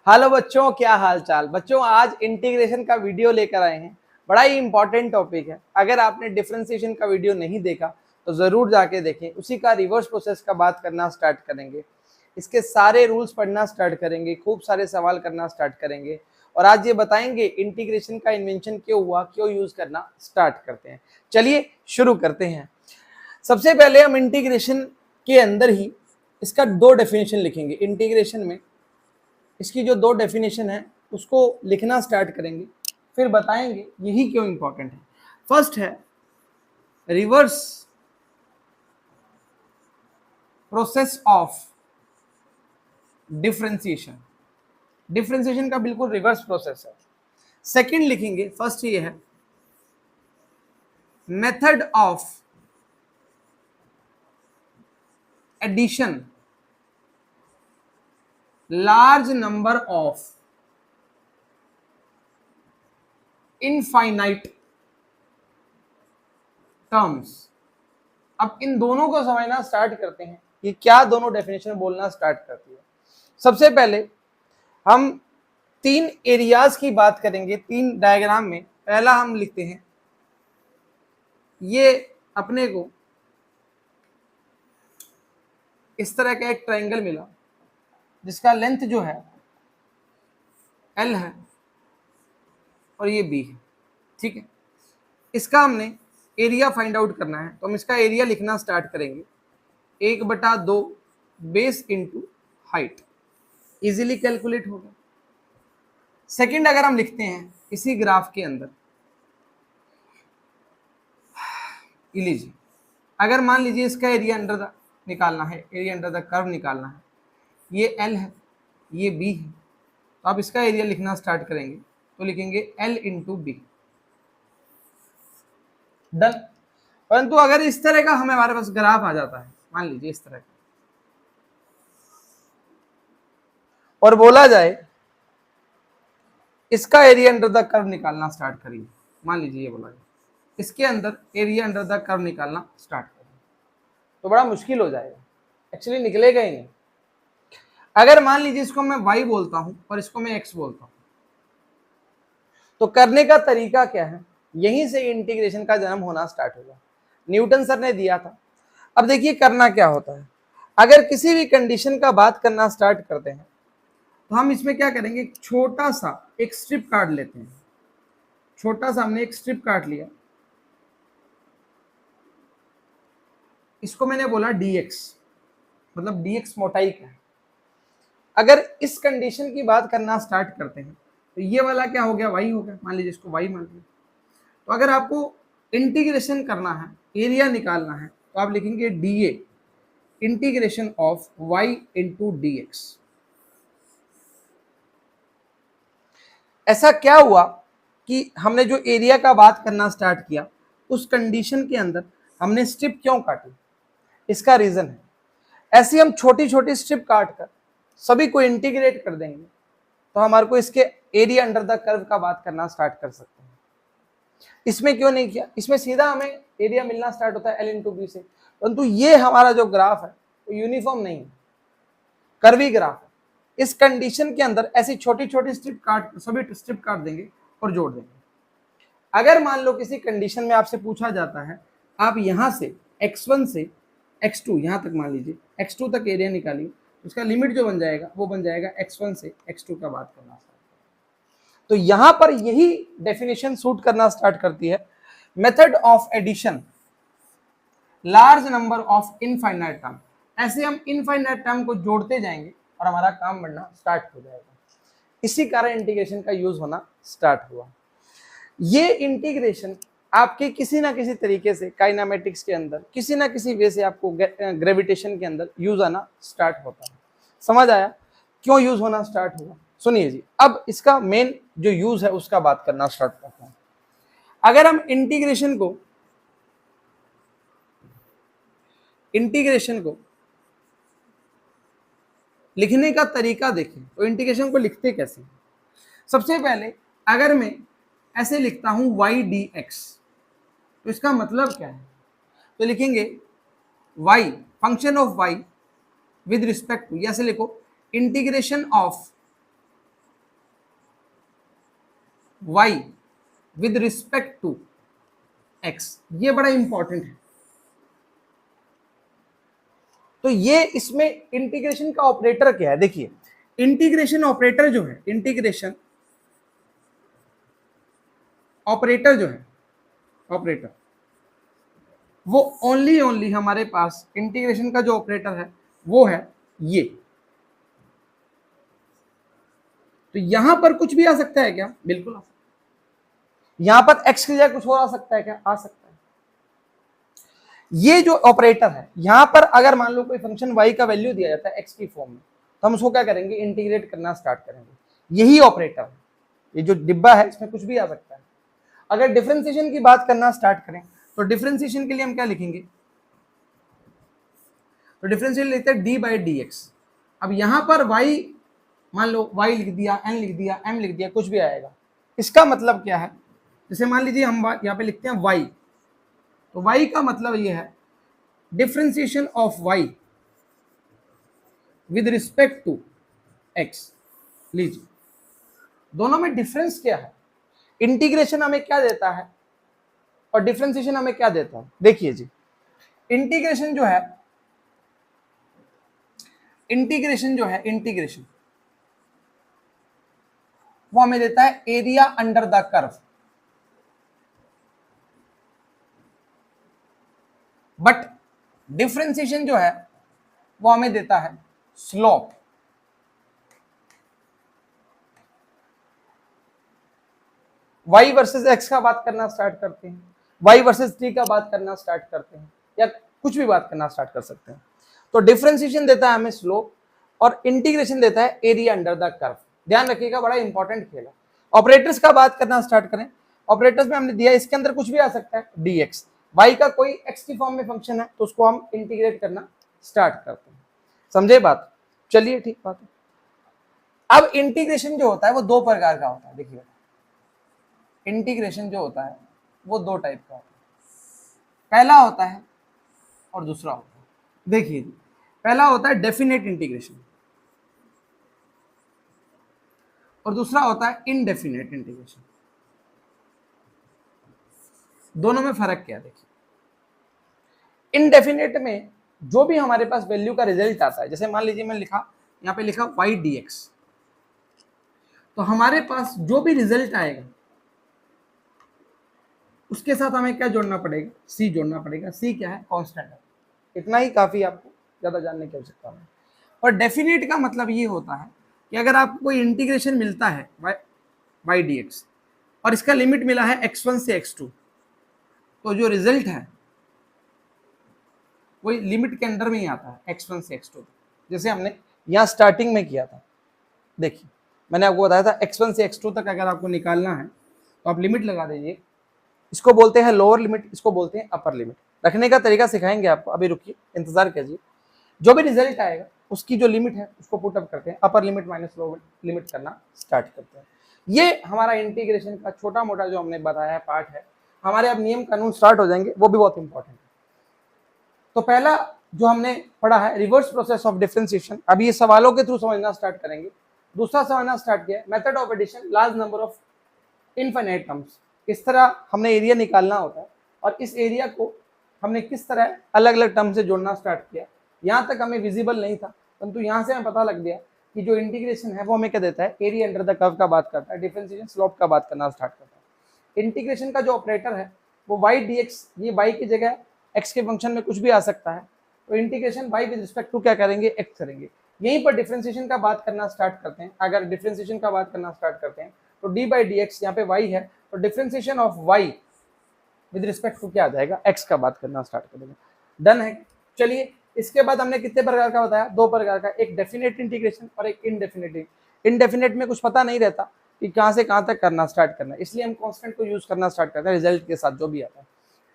Hello बच्चों, क्या हाल चाल। बच्चों आज इंटीग्रेशन का वीडियो लेकर आए हैं। बड़ा ही इंपॉर्टेंट टॉपिक है। अगर आपने डिफरेंशिएशन का वीडियो नहीं देखा तो जरूर जाके देखें। उसी का रिवर्स प्रोसेस का बात करना स्टार्ट करेंगे, इसके सारे रूल्स पढ़ना स्टार्ट करेंगे, खूब सारे सवाल करना स्टार्ट करेंगे और आज ये बताएंगे इंटीग्रेशन का इन्वेंशन क्यों हुआ, क्यों यूज करना स्टार्ट करते हैं। चलिए शुरू करते हैं। सबसे पहले हम इंटीग्रेशन के अंदर ही इसका दो डेफिनेशन लिखेंगे। इंटीग्रेशन में इसकी जो दो डेफिनेशन है उसको लिखना स्टार्ट करेंगे, फिर बताएंगे यही क्यों इंपॉर्टेंट है। फर्स्ट है reverse process of differentiation. Differentiation का बिल्कुल रिवर्स प्रोसेस है। सेकंड लिखेंगे, फर्स्ट ये है method of addition large number of infinite terms. अब इन दोनों को समझना स्टार्ट करते हैं, ये क्या दोनों डेफिनेशन बोलना स्टार्ट करती है। सबसे पहले हम तीन एरियाज की बात करेंगे, तीन डायग्राम में। पहला हम लिखते हैं, ये अपने को इस तरह का एक ट्रायंगल मिला जिसका लेंथ जो है L है और ये B है, ठीक है। इसका हमने एरिया फाइंड आउट करना है, तो हम इसका एरिया लिखना स्टार्ट करेंगे 1/2 base into height. Easily calculate होगा। सेकंड अगर हम लिखते हैं इसी ग्राफ के अंदर, लीजिए अगर मान लीजिए इसका एरिया अंडर द निकालना है, एरिया अंडर द कर्व निकालना है, ये L है ये B है, तो आप इसका एरिया लिखना स्टार्ट करेंगे तो लिखेंगे L इंटू बी। डन। परंतु अगर इस तरह का हमारे पास ग्राफ आ जाता है, मान लीजिए इस तरह का, और बोला जाए इसका एरिया अंडर द कर्व निकालना स्टार्ट करिए, मान लीजिए ये बोला जाए इसके अंदर एरिया अंडर द कर्व निकालना स्टार्ट करिए, तो बड़ा मुश्किल हो जाएगा, एक्चुअली निकलेगा ही नहीं। अगर मान लीजिए इसको मैं y बोलता हूं और इसको मैं x बोलता हूं, तो करने का तरीका क्या है, यहीं से इंटीग्रेशन का जन्म होना स्टार्ट होगा। न्यूटन सर ने दिया था। अब देखिए करना क्या होता है, अगर किसी भी कंडीशन का बात करना स्टार्ट करते हैं तो हम इसमें क्या करेंगे, छोटा सा एक स्ट्रिप काट लेते हैं। छोटा सा हमने एक स्ट्रिप काट लिया, इसको मैंने बोला dx, मतलब dx मोटाई का है। अगर इस कंडीशन की बात करना स्टार्ट करते हैं तो ये वाला क्या हो गया, y हो गया, मान लीजिए इसको y मान लीजिए। तो अगर आपको इंटीग्रेशन करना है, एरिया निकालना है, तो आप लिखेंगे dA integration of y into dx। ऐसा क्या हुआ कि हमने जो एरिया का बात करना स्टार्ट किया उस कंडीशन के अंदर हमने स्ट्रिप क्यों काटी, इसका रीजन है ऐसी हम छोटी छोटी स्ट्रिप काट कर सभी को इंटीग्रेट कर देंगे तो हमारे को इसके एरिया अंडर द कर्व का बात करना स्टार्ट कर सकते हैं। इसमें क्यों नहीं किया, इसमें सीधा हमें एरिया मिलना स्टार्ट होता है L इंटू बी से, परंतु ये हमारा जो ग्राफ है वो यूनिफॉर्म नहीं है, कर्वी ग्राफ है। इस कंडीशन के अंदर ऐसी छोटी छोटी स्ट्रिप काट, सभी स्ट्रिप काट देंगे और जोड़ देंगे। अगर मान लो किसी कंडीशन में आपसे पूछा जाता है आप यहां से x1 से x2 यहां तक, मान लीजिए x2 तक एरिया निकालिए, उसका लिमिट जो बन जाएगा वो बन जाएगा x1 से x2 का बात करना स्टार्ट। तो यहां पर यही डेफिनेशन सूट करना स्टार्ट करती है, method of addition large number of infinite term. ऐसे हम इनफाइनाइट टर्म को जोड़ते जाएंगे और हमारा काम बढ़ना स्टार्ट हो जाएगा। इसी कारण इंटीग्रेशन का यूज होना स्टार्ट हुआ। ये इंटीग्रेशन आपके किसी ना किसी तरीके से काइनेमेटिक्स के अंदर, किसी ना किसी वे से आपको ग्रेविटेशन के अंदर यूज आना स्टार्ट होता है। समझ आया क्यों यूज होना स्टार्ट हुआ? सुनिए जी, अब इसका मेन जो यूज है उसका बात करना स्टार्ट करते हैं। अगर हम इंटीग्रेशन को लिखने का तरीका देखें तो इंटीग्रेशन को लिखते कैसे हैं? सबसे पहले अगर मैं ऐसे लिखता हूं y dx, तो इसका मतलब क्या है, तो लिखेंगे y function of y with respect to, ऐसे लिखो integration of Y with respect to X, ये बड़ा इंपॉर्टेंट है। तो ये इसमें इंटीग्रेशन का ऑपरेटर क्या है, देखिए इंटीग्रेशन ऑपरेटर जो है, इंटीग्रेशन ऑपरेटर जो है, ऑपरेटर वो ओनली हमारे पास इंटीग्रेशन का जो ऑपरेटर है वो है ये। तो यहां पर कुछ भी आ सकता है क्या, बिल्कुल आ सकता है। यहां पर x की जगह कुछ और आ सकता है क्या, आ सकता है। ये जो ऑपरेटर है यहां पर अगर मान लो कोई फंक्शन y का वैल्यू दिया जाता है x की फॉर्म में, तो हम उसको क्या करेंगे, इंटीग्रेट करना स्टार्ट करेंगे। यही ऑपरेटर है, ये जो डिब्बा है इसमें कुछ भी आ सकता है। अगर डिफरेंशिएशन की बात करना स्टार्ट करें तो डिफरेंशिएशन के लिए हम क्या लिखेंगे, तो डिफरेंशियल लिखते हैं डी बाई डी एक्स। अब यहां पर y मान लो y लिख दिया, n लिख दिया, m लिख दिया, कुछ भी आएगा। इसका मतलब क्या है, जैसे मान लीजिए हम यहाँ पे लिखते हैं y, तो y का मतलब ये है differentiation of y with respect to x। लीजिए दोनों में डिफरेंस क्या है, इंटीग्रेशन हमें क्या देता है और डिफरेंशिएशन हमें क्या देता है। देखिए जी इंटीग्रेशन जो है, इंटीग्रेशन जो है, इंटीग्रेशन वो हमें देता है area under the curve, but differentiation जो है वो हमें देता है स्लोप। y वर्सेस x का बात करना स्टार्ट करते हैं, y वर्सेस t का बात करना स्टार्ट करते हैं, या कुछ भी बात करना स्टार्ट कर सकते हैं। तो डिफरेंशिएशन देता है हमें स्लोप और इंटीग्रेशन देता है एरिया अंडर द कर्व। ध्यान रखिएगा, बड़ा इंपॉर्टेंट खेल है। ऑपरेटर्स का बात करना स्टार्ट करें, ऑपरेटर्स में हमने दिया इसके अंदर कुछ भी आ सकता है, dx, y का कोई x की फॉर्म में फंक्शन है तो उसको हम इंटीग्रेट करना स्टार्ट करते हैं। समझे बात, चलिए ठीक बात है। अब इंटीग्रेशन जो होता है वो दो प्रकार का होता है। देखिए इंटीग्रेशन जो होता है वो दो टाइप का होता है, पहला होता है और दूसरा होता है। देखिए पहला होता है डेफिनेट इंटीग्रेशन और दूसरा होता है इनडेफिनेट इंटीग्रेशन। दोनों में फर्क क्या है, देखिए इनडेफिनेट में जो भी हमारे पास वैल्यू का रिजल्ट आता है, जैसे मान लीजिए मैं लिखा यहाँ पे लिखा y dx, तो हमारे पास जो भी रिजल्ट आएगा उसके साथ हमें क्या जोड़ना पड़ेगा, c जोड़ना पड़ेगा। c क्या है, कांस्टेंट है। इतना ही काफी, आपको ज्यादा जानने की आवश्यकता नहीं। और डेफिनेट का मतलब ये होता है कि अगर आपको कोई इंटीग्रेशन मिलता है y dx और इसका लिमिट मिला है x1 से x2, तो जो रिजल्ट है वही लिमिट के अंडर में ही आता है x1 से x2। जैसे हमने यहाँ स्टार्टिंग में किया था, देखिए मैंने आपको बताया था x1 से x2 तक अगर आपको निकालना है तो आप लिमिट लगा दीजिए। इसको बोलते हैं लोअर लिमिट, इसको बोलते हैं अपर लिमिट। रखने का तरीका सिखाएंगे आपको, अभी रुकिए इंतजार कीजिए। जो भी रिजल्ट आएगा उसकी जो लिमिट है उसको पुट अप करते हैं, अपर लिमिट माइनस लोअर लिमिट करना स्टार्ट करते हैं। ये हमारा इंटीग्रेशन का छोटा मोटा जो हमने बताया पार्ट है। हमारे अब नियम कानून स्टार्ट हो जाएंगे, वो भी बहुत इंपॉर्टेंट है। तो पहला जो हमने पढ़ा है रिवर्स प्रोसेस ऑफ डिफरेंशिएशन, अभी ये सवालों के थ्रू समझना स्टार्ट करेंगे। दूसरा समझना स्टार्ट किया method of addition large number of infinite terms. इस तरह हमने एरिया निकालना होता है और इस एरिया को हमने किस तरह अलग अलग टर्म से जोड़ना स्टार्ट किया। यहाँ तक हमें विजिबल नहीं था, परंतु यहाँ से हमें पता लग गया कि जो इंटीग्रेशन है वो हमें क्या देता है, एरिया अंडर द कर्व का बात करता है, डिफरेंशिएशन स्लोप का बात करना स्टार्ट करता है। इंटीग्रेशन का जो ऑपरेटर है वो y dx, ये y की जगह x के फंक्शन में कुछ भी आ सकता है, तो integration y with respect to क्या करेंगे, x करेंगे। यहीं पर डिफरेंशिएशन का बात करना स्टार्ट करते हैं। अगर डिफरेंशिएशन का बात करना स्टार्ट करते हैं तो d बाई डी एक्स, यहाँ पे y है तो differentiation of y with respect to क्या आ जाएगा, x का बात करना स्टार्ट कर देगा। डन है। चलिए इसके बाद हमने कितने प्रकार का बताया, दो प्रकार का, एक डेफिनेट इंटीग्रेशन और एक इनडेफिनेट। इनडेफिनेट में कुछ पता नहीं रहता कि कहाँ से कहाँ तक करना स्टार्ट करना है, इसलिए हम कांस्टेंट को यूज करना स्टार्ट करते हैं रिजल्ट के साथ जो भी आता है।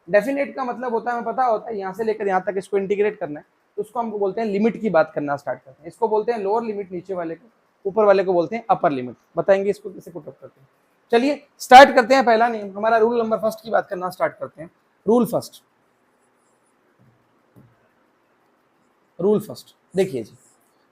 डेफिनेट का मतलब होता है हमें पता होता है यहाँ से लेकर यहाँ तक इसको इंटीग्रेट करना है, तो उसको हमको बोलते हैं लिमिट की बात करना स्टार्ट करते हैं। इसको बोलते हैं लोअर लिमिट, नीचे वाले को, ऊपर वाले को बोलते हैं अपर लिमिट। बताएंगे इसको कैसे पुट अप करते हैं। चलिए स्टार्ट करते हैं। पहला नियम हमारा रूल नंबर फर्स्ट की बात करना स्टार्ट करते हैं। रूल फर्स्ट, रूल फर्स्ट देखिए जी,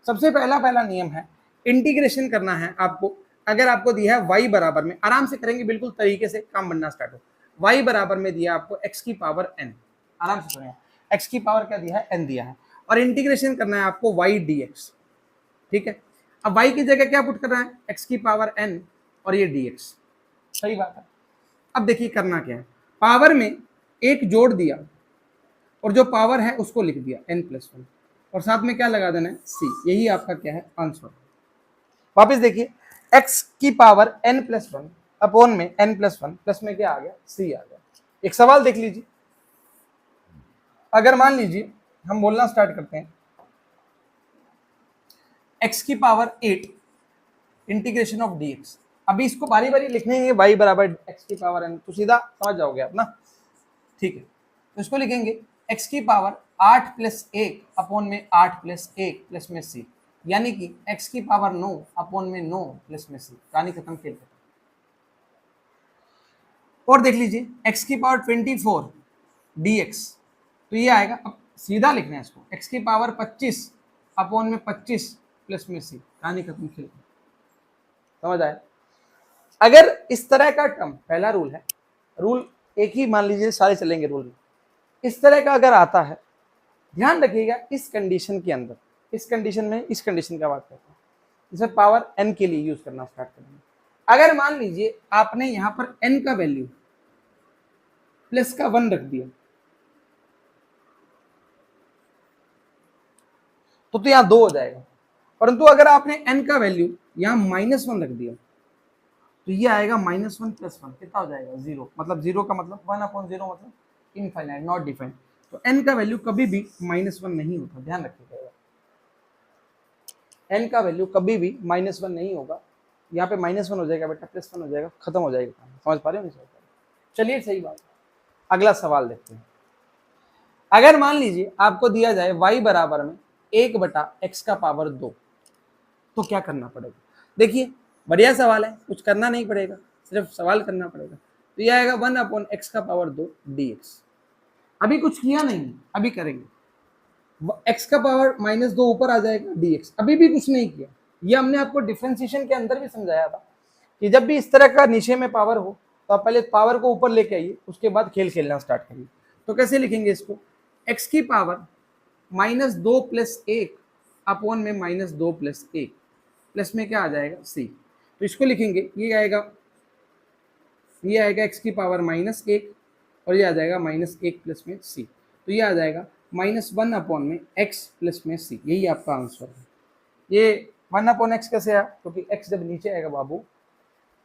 सबसे पहला नियम है इंटीग्रेशन करना है आपको अगर आपको दिया है y बराबर में, आराम से करेंगे, बिल्कुल तरीके से काम बनना स्टार्ट हो, y बराबर में दिया आपको x की पावर n, आराम से सुनिए, x की पावर क्या दिया है, n दिया है, और इंटीग्रेशन करना है आपको y dx, ठीक है। अब y की जगह क्या पुट करना है, x की पावर n और ये dx, सही बात है। अब देखिए करना क्या है, पावर में एक जोड़ दिया और जो पावर है उसको लिख दिया n+1 और साथ में क्या लगा देना है, c, यही आपका क्या है आंसर। वापस देखिए, x की पावर n+1 अपॉन में n+1 प्लस में क्या आ गया, c आ गया। एक सवाल देख लीजिए, अगर मान लीजिए हम बोलना स्टार्ट करते हैं x की पावर 8 इंटीग्रेशन ऑफ dx, अभी इसको बारी बारी लिखने हैं, y बराबर x की पावर n, तो सीधा समझ जाओगे आप ना, ठीक है। तो इसको लिखेंगे x की पावर 8+1 अपॉन में 8+1 प्लस में c, यानी कि x की पावर 9 अपॉन में 9 प्लस में c, कहानी खत्म, खेल खत्म। और देख लीजिए x की पावर 24 dx, तो ये आएगा, अब सीधा लिखना है इसको, x की पावर 25 अपॉन में 25 प्लस में c, कहानी खत्म, खेल खत्म, समझ आया। अगर इस तरह का टर्म, पहला रूल है, रूल एक ही मान लीजिए, सारे चलेंगे रूल में, इस तरह का अगर आता है, ध्यान रखिएगा इस कंडीशन के अंदर, इस कंडीशन में, इस कंडीशन का बात करते हैं, इसमें पावर n के लिए यूज करना स्टार्ट करेंगे। अगर मान लीजिए आपने यहां पर n का वैल्यू प्लस का 1 रख दिया, तो यहां 2 हो जाएगा, परंतु अगर आपने n का वैल्यू यहां -1 रख दिया, तो ये आएगा -1 + 1, कितना हो जाएगा, 0, मतलब 0 का मतलब 1/0 मतलब इनफाइनाइट, नॉट डिफाइंड। तो n का वैल्यू कभी भी -1 नहीं होता, ध्यान रखिएगा, n का वैल्यू कभी भी -1 नहीं होगा, यहाँ पे -1 हो जाएगा बेटा, +1 हो जाएगा, खत्म हो जाएगा, समझ पा रहे हो नहीं समझ पा रहे? चलिए सही बात, अगला सवाल देखते हैं। अगर मान लीजिए आपको दिया जाए y बराबर में 1/x का पावर 2, तो क्या करना पड़ेगा। देखिए बढ़िया सवाल है, कुछ करना नहीं पड़ेगा, सिर्फ सवाल करना पड़ेगा। तो यह आएगा 1/x का पावर 2 dx, अभी कुछ किया नहीं, अभी करेंगे, x का पावर -2 ऊपर आ जाएगा dx, अभी भी कुछ नहीं किया। ये हमने आपको डिफरेंशिएशन के अंदर भी समझाया था कि जब भी इस तरह का नीचे में पावर हो, तो आप पहले पावर को ऊपर लेके आइए, उसके बाद खेल खेलना स्टार्ट करिए। तो कैसे लिखेंगे इसको, x की पावर -2 + 1 अपॉन में -2 + 1 प्लस में क्या आ जाएगा, c, तो इसको लिखेंगे, ये आएगा x की पावर -1 और ये आ जाएगा -1 प्लस में c, तो ये आ जाएगा -1 अपॉन में x प्लस में c, यही आपका आंसर है। ये 1/x कैसे आया, क्योंकि x जब नीचे आएगा बाबू,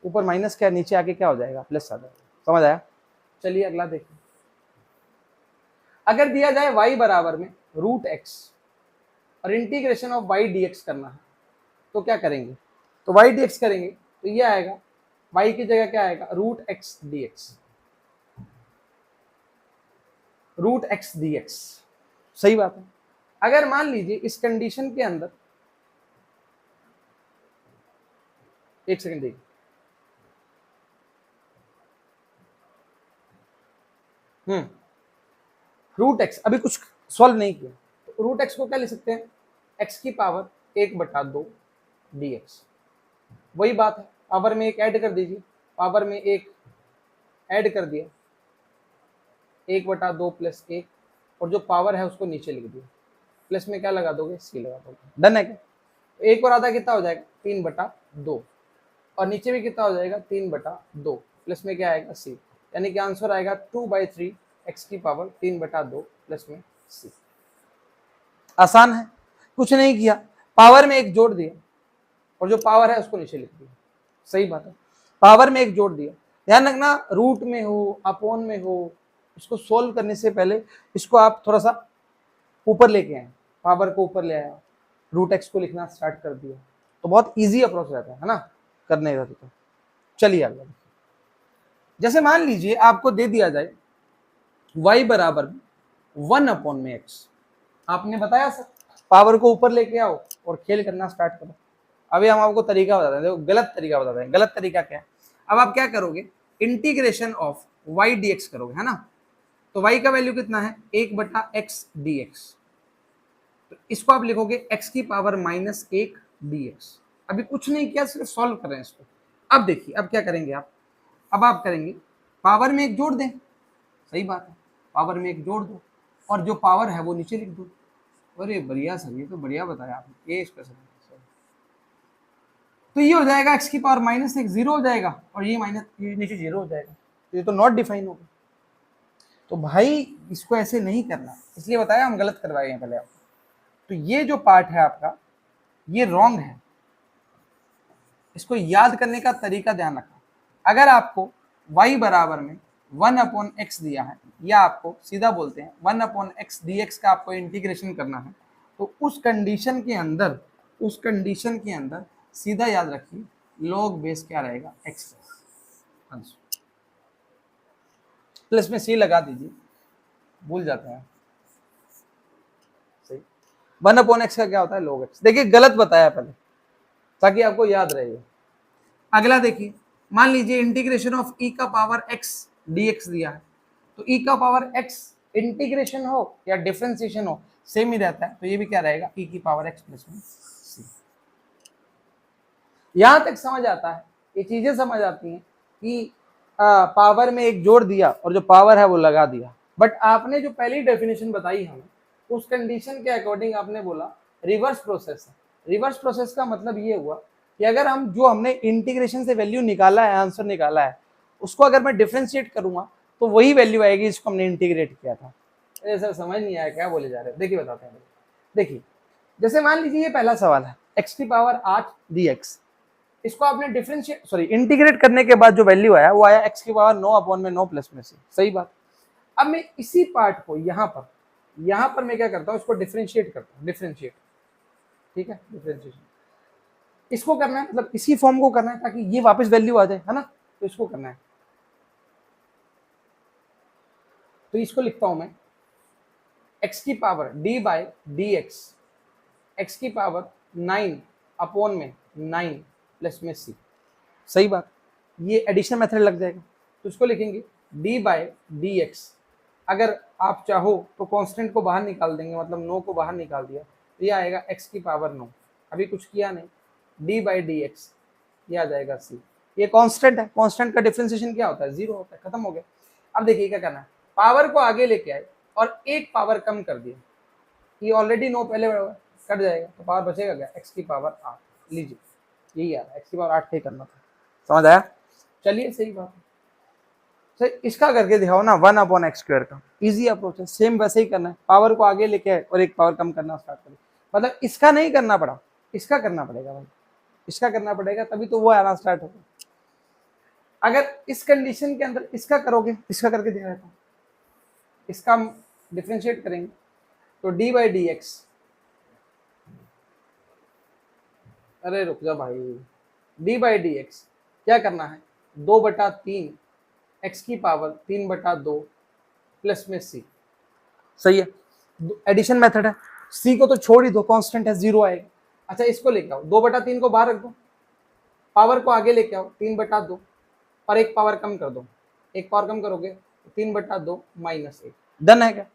ऊपर माइनस क्या, नीचे आके क्या हो जाएगा, प्लस आ जाएगा, समझ आया। चलिए अगला देखिए, अगर दिया जाए y बराबर में √x और इंटीग्रेशन ऑफ y dx करना है, तो क्या करेंगे, तो y dx करेंगे, तो ये आएगा, y की जगह क्या आएगा, √x dx, सही बात है। अगर मान लीजिए इस कंडीशन के अंदर, एक सेकंड देखिए, √x अभी कुछ सॉल्व नहीं किया, तो √x को क्या लिख सकते हैं, x की पावर 1/2 dx, वही बात है, पावर में एक ऐड कर दीजिए, पावर में एक ऐड कर दिया, 1/2 + 1, और जो पावर है उसको नीचे लिख दिया, प्लस में क्या लगा दोगे, c लगा दोगे, डन है क्या। तो 1 और आधा कितना हो जाएगा, 3/2, और नीचे भी कितना हो जाएगा, 3/2, प्लस में क्या आएगा, c, यानी कि आंसर आएगा 2/3 x की पावर 3/2 प्लस में c। आसान है, कुछ नहीं किया, पावर में एक जोड़ दिया और जो पावर है उसको नीचे लिख दिया, सही बात है, पावर में एक जोड़ दिया। ध्यान रखना, रूट में हो, अपॉन में हो, इसको सोल्व करने से पहले इसको आप थोड़ा सा ऊपर लेके आए, पावर को ऊपर ले आया, √x को लिखना स्टार्ट कर दिया, तो बहुत इजी अप्रोच रहता है ना करने का। तो चलिए आगे, जैसे मान लीजिए आपको दे दिया जाए y बराबर 1/x, आपने बताया सर पावर को ऊपर लेके आओ और खेल करना स्टार्ट करो। अभी हम आपको तरीका बताते हैं, देखो गलत तरीका बताते हैं, गलत तरीका क्या है। अब आप क्या करोगे, इंटीग्रेशन ऑफ y dx करोगे, है ना, तो y का वैल्यू कितना है, 1/x dx, तो इसको आप लिखोगे x की पावर -1 dx। अभी कुछ नहीं किया, सिर्फ सॉल्व कर रहे हैं इसको, अब देखिए अब क्या करेंगे आप, अब आप करेंगे पावर में एक जोड़ दें, सही बात है, पावर में एक जोड़ दो और जो पावर है वो नीचे लिख दो। अरे बढ़िया सर, ये तो बढ़िया बताया आपने, ये स्पेशल। तो ये हो जाएगा x की पावर माइनस एक, जीरो हो जाएगा, और ये माइनस ये नीचे जीरो हो जाएगा, तो ये तो नॉट डिफाइन होगा। तो भाई इसको ऐसे नहीं करना, इसलिए बताया हम गलत करवाए हैं पहले आपको। तो ये जो पार्ट है आपका ये रॉन्ग है, इसको याद करने का तरीका ध्यान रखना। अगर आपको y बराबर में 1/x दिया है, या आपको सीधा बोलते हैं 1/x dx का आपको इंटीग्रेशन करना है, तो उस कंडीशन के अंदर, उस कंडीशन के अंदर सीधा याद रखिए log बेस क्या रहेगा, x प्लस में c लगा दीजिए, भूल जाते हैं सही। 1/x का क्या होता है, log x। देखिए गलत बताया पहले ताकि आपको याद रहे। अगला देखिए, मान लीजिए इंटीग्रेशन ऑफ e का पावर x dx दिया है, तो e का पावर x इंटीग्रेशन हो या डिफरेंशिएशन हो सेम ही रहता है, तो ये भी क्या रहेगा, e की पावर x प्लस में c। यहां तक समझ आता है, ये चीजें समझ आती हैं कि पावर में एक जोड़ दिया और जो पावर है वो लगा दिया, बट आपने जो पहली डेफिनेशन बताई हमें उस कंडीशन के अकॉर्डिंग आपने बोला रिवर्स प्रोसेस है। रिवर्स प्रोसेस का मतलब ये हुआ कि अगर हम जो हमने इंटीग्रेशन से वैल्यू निकाला है, आंसर निकाला है, उसको अगर मैं डिफरेंशिएट करूंगा तो वही वैल्यू आएगी जिसको हमने इंटीग्रेट किया था। सर समझ नहीं आया क्या बोले जा रहे हैं, देखिए बताते हैं। देखिए जैसे मान लीजिए ये पहला सवाल है, x की पावर 8 dx, इसको आपने डिफरेंशिएट सॉरी इंटीग्रेट करने के बाद जो वैल्यू आया वो आया x की पावर 9/9 प्लस में से, सही बात। अब मैं इसी पार्ट को यहाँ पर मैं क्या करता हूँ, इसको डिफरेंशिएट करता हूँ, डिफरेंशिएट, ठीक है, डिफरेंशिएशन इसको करना है, मतलब इसी फॉर्म को करना है ताकि ये वापस वैल्यू आ जाए, है ना, तो इसको करना है। तो इसको लिखता हूं मैं x की power d by D x, x की पावर 9/9 प्लस में c, सही बात। ये एडिशन मेथड लग जाएगा, तो इसको लिखेंगे d बाई डी एक्स। अगर आप चाहो तो कांस्टेंट को बाहर निकाल देंगे, मतलब 9 को बाहर निकाल दिया तो ये आएगा x की पावर 9, अभी कुछ किया नहीं, d बाई डी एक्स, ये आ जाएगा c। ये कांस्टेंट है, कांस्टेंट का डिफरेंशिएशन क्या होता है, जीरो होता है, खत्म हो गया। अब देखिए क्या करना है, पावर को आगे लेके आए और एक पावर कम कर दिया, ये ऑलरेडी 9 पहले कट जाएगा, तो पावर बचेगा क्या, x की पावर 8, लीजिए यही आ रहा है, x की पावर 8 करना था, समझ आया। चलिए सही बात है, सर इसका करके दिखाओ ना 1/x² का, इजी अप्रोच है, सेम वैसे ही करना है, पावर को आगे लेके आए और एक पावर कम करना स्टार्ट करें, मतलब इसका नहीं करना पड़ा, इसका करना पड़ेगा भाई, इसका करना पड़ेगा तभी तो वो आना स्टार्ट होगा। अगर इस कंडीशन के अंदर इसका करोगे, इसका करके दिखा देता हूं, इसका हम डिफरेंशिएट करेंगे तो d बाई डी एक्स, अरे रुक जा भाई, d बाई डी एक्स क्या करना है, 2/3 x की पावर 3/2 प्लस में c, सही है, एडिशन मेथड है, c को तो छोड़ ही दो, कांस्टेंट है, जीरो आएगा। अच्छा इसको लेके आओ, 2/3 को बाहर रख दो, पावर को आगे लेके आओ 3/2 और एक पावर कम कर दो, एक पावर कम करोगे 3/2 माइनस 1, डन है क्या,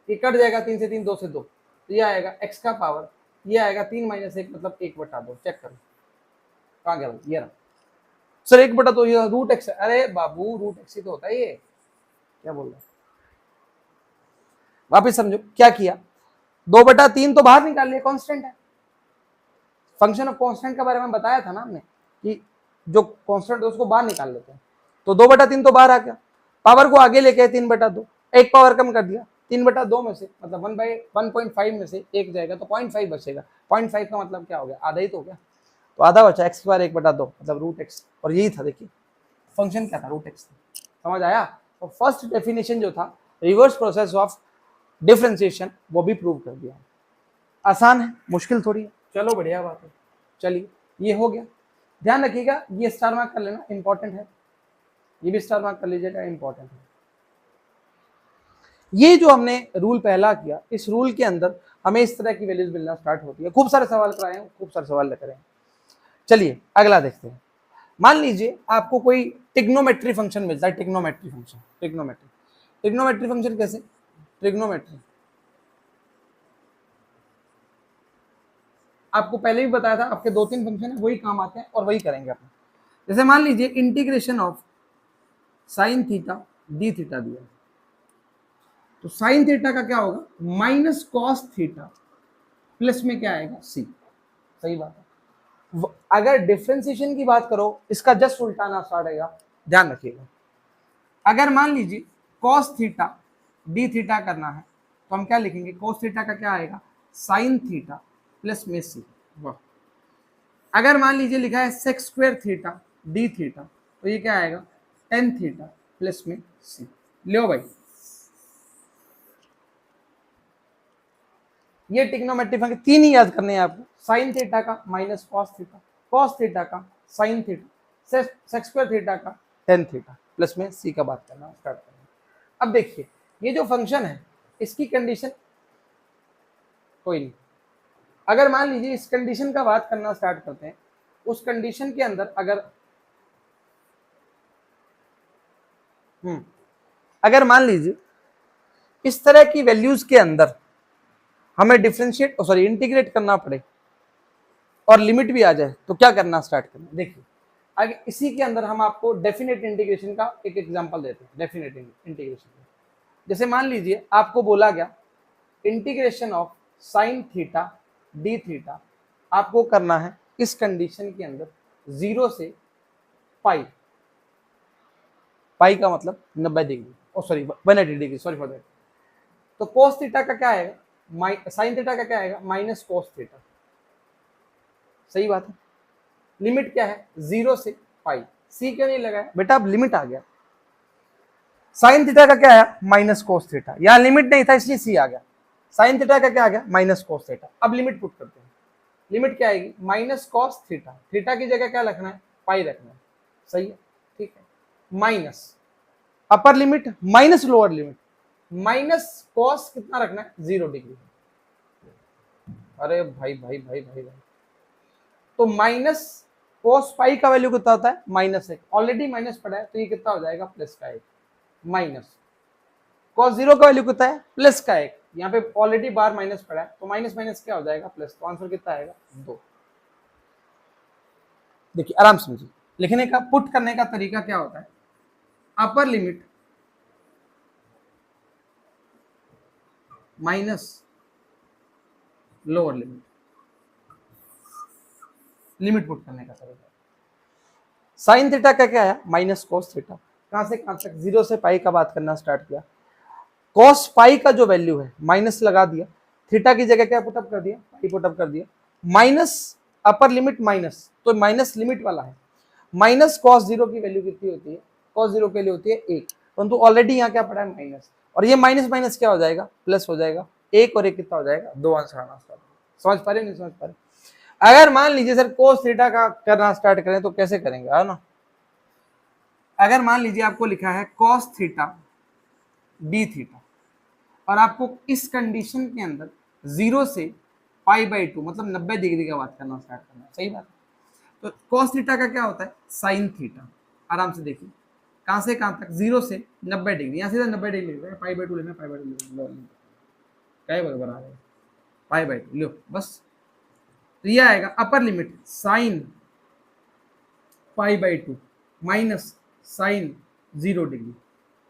ये कट जाएगा, 3 से 3 2 से 2, तो ये आएगा x का पावर, ये आएगा 3 माइनस 1 मतलब 1/2, चेक करो कहाँ गया, ये रहा सर 1/2, ये रूट एक्स, अरे बाबू रूट एक्स ही तो होता है, ये क्या बोल रहा है, वापिस समझो क्या किया, 2/3 तो बाहर निकाल लिया, कांस्टेंट है, फंक्शन ऑफ कांस्टेंट के बारे में बताया था ना हमने कि जो कांस्टेंट है उसको बाहर निकाल लेते हैं, तो 2/3 तो बाहर आ गया, पावर को आगे लेके 3/2, एक पावर कम कर दिया, 3/2 में से मतलब 1/1.5 में से एक जाएगा तो 0.5 बचेगा, 0.5 का मतलब क्या हो गया, आधा ही तो हो गया, तो आधा बचा, x की पावर 1/2 मतलब रूट एक्स, और यही था, देखिए फंक्शन क्या था, रूट एक्स, समझ आया। तो फर्स्ट डेफिनेशन जो था रिवर्स प्रोसेस ऑफ डिफरेंशिएशन वो भी प्रूव कर दिया, आसान है, मुश्किल थोड़ी है, चलो बढ़िया बात है। चलिए ये हो गया, ध्यान रखिएगा ये स्टार मार्क कर लेना, इंपॉर्टेंट है, ये भी स्टार मार्क कर लीजिएगा, इंपॉर्टेंट है। ये जो हमने रूल पहला किया, इस रूल के अंदर हमें इस तरह की वैल्यूज मिलना स्टार्ट होती है, खूब सारे सवाल कराए हैं, खूब सारे सवाल लेकर आए। चलिए अगला देखते हैं, मान लीजिए आपको कोई ट्रिग्नोमेट्री फंक्शन मिलता है, ट्रिग्नोमेट्री फंक्शन, ट्रिग्नोमेट्री फंक्शन कैसे, ट्रिग्नोमेट्री आपको पहले भी बताया था, आपके 2-3 फंक्शन है वही काम आते हैं और वही करेंगे अपने। जैसे मान लीजिए integration of sine theta D theta दिया, तो साइन थीटा का क्या होगा माइनस कॉस थीटा प्लस में क्या आएगा सी। सही बात है। अगर डिफरेंशिएशन की बात करो इसका जस्ट उल्टा ना स्टार्ट आएगा, ध्यान रखिएगा। अगर मान लीजिए cos थीटा डी थीटा करना है तो हम क्या लिखेंगे, cos थीटा का क्या आएगा साइन थीटा प्लस में सी। वाह। अगर मान लीजिए लिखा है sec square theta D theta तो ये क्या आएगा tan थीटा प्लस में सी। लो भाई, ये ट्रिग्नोमेट्रिक फंक्शन तीन ही याद करने हैं आपको, साइन थीटा का माइनस कॉस थीटा का sine theta, sec square theta का टेन थीटा प्लस में सी का बात करना स्टार्ट करना। अब देखिए ये जो फंक्शन है इसकी कंडीशन कोई नहीं, अगर मान लीजिए इस कंडीशन का बात करना स्टार्ट करते हैं, उस कंडीशन के अंदर अगर मान लीजिए इस तरह की वैल्यूज के अंदर हमें डिफरेंशिएट इंटीग्रेट करना पड़े और लिमिट भी आ जाए तो क्या करना स्टार्ट करना। देखिए आगे इसी के अंदर हम आपको डेफिनेट इंटीग्रेशन का एक एग्जांपल देते हैं। डेफिनेट इंटीग्रेशन जैसे मान लीजिए आपको बोला गया integration of sine theta D theta आपको करना है इस कंडीशन के अंदर 0 से पाई, पाई का मतलब 90 degree, 180 degree, sorry for that. तो कोस थीटा का क्या आएगा साइन थीटा का क्या आएगा माइनस कोस थीटा। सही बात है। लिमिट क्या है 0 से पाई, सी क्यों नहीं लगाया बेटा, अब लिमिट आ गया। साइन थीटा का क्या आया माइनस कोस थीटा, यहाँ लिमिट नहीं था इसलिए सी आ गया। साइन थीटा का क्या आ गया माइनस कोस थीटा। अब लिमिट पुट करते हैं, लिमिट क्या आएगी माइनस कॉस थीटा, थीटा की जगह क्या रखना है पाई रखना है। सही है, ठीक है। माइनस अपर limit minus lower limit, minus cos कितना रखना है 0 डिग्री। अरे भाई भाई भाई भाई भाई, तो माइनस कोस पाई का वैल्यू कितना होता है -1, ऑलरेडी माइनस पड़ा है तो ये कितना हो जाएगा प्लस का 1, माइनस कॉस 0 का वैल्यू कितना है प्लस का 1, यहाँ पे ऑलरेडी बार माइनस पड़ा है तो माइनस माइनस क्या हो जाएगा प्लस, तो आंसर कितना आएगा 2। देखिए आराम से समझिए, लिखने का पुट करने का तरीका क्या होता है, अपर limit minus lower limit, limit put करने का तरीका। साइन थीटा का क्या आया माइनस कोस थीटा, कहां से कहां तक 0 से पाई का बात करना स्टार्ट किया। कॉस पाई का जो वैल्यू है माइनस लगा दिया, थीटा की जगह क्या पुटअप कर दिया पाई पुटअप कर दिया, माइनस अपर लिमिट माइनस, तो माइनस लिमिट वाला है। माइनस कॉस 0 की वैल्यू कितनी होती है, कॉस 0 के लिए होती है 1, परंतु ऑलरेडी यहाँ क्या पड़ा है माइनस, और ये माइनस माइनस क्या हो जाएगा प्लस हो जाएगा, 1 और 1 कितना हो जाएगा 2 आंसर आना स्टार्ट। समझ पा रहे नहीं समझ पा रहे। अगर मान लीजिए सर कोस थीटा का करना स्टार्ट करें तो कैसे करेंगे, है ना। अगर मान लीजिए आपको लिखा है कॉस थीटा डी थीटा और आपको इस कंडीशन के अंदर 0 से π/2 मतलब 90 डिग्री का बात करना स्टार्ट करना है। सही बात है। तो कॉस थीटा का क्या होता है साइन थीटा, आराम से देखिए कहां से कहां तक 0 से 90 डिग्री, यहाँ सीधा 90 डिग्री लेना है, π/2 लेना, π/2 लेना, क्या बराबर आ रहा है π/2 लो बस। तो ये आएगा upper limit sine π/2 minus sine 0 degree.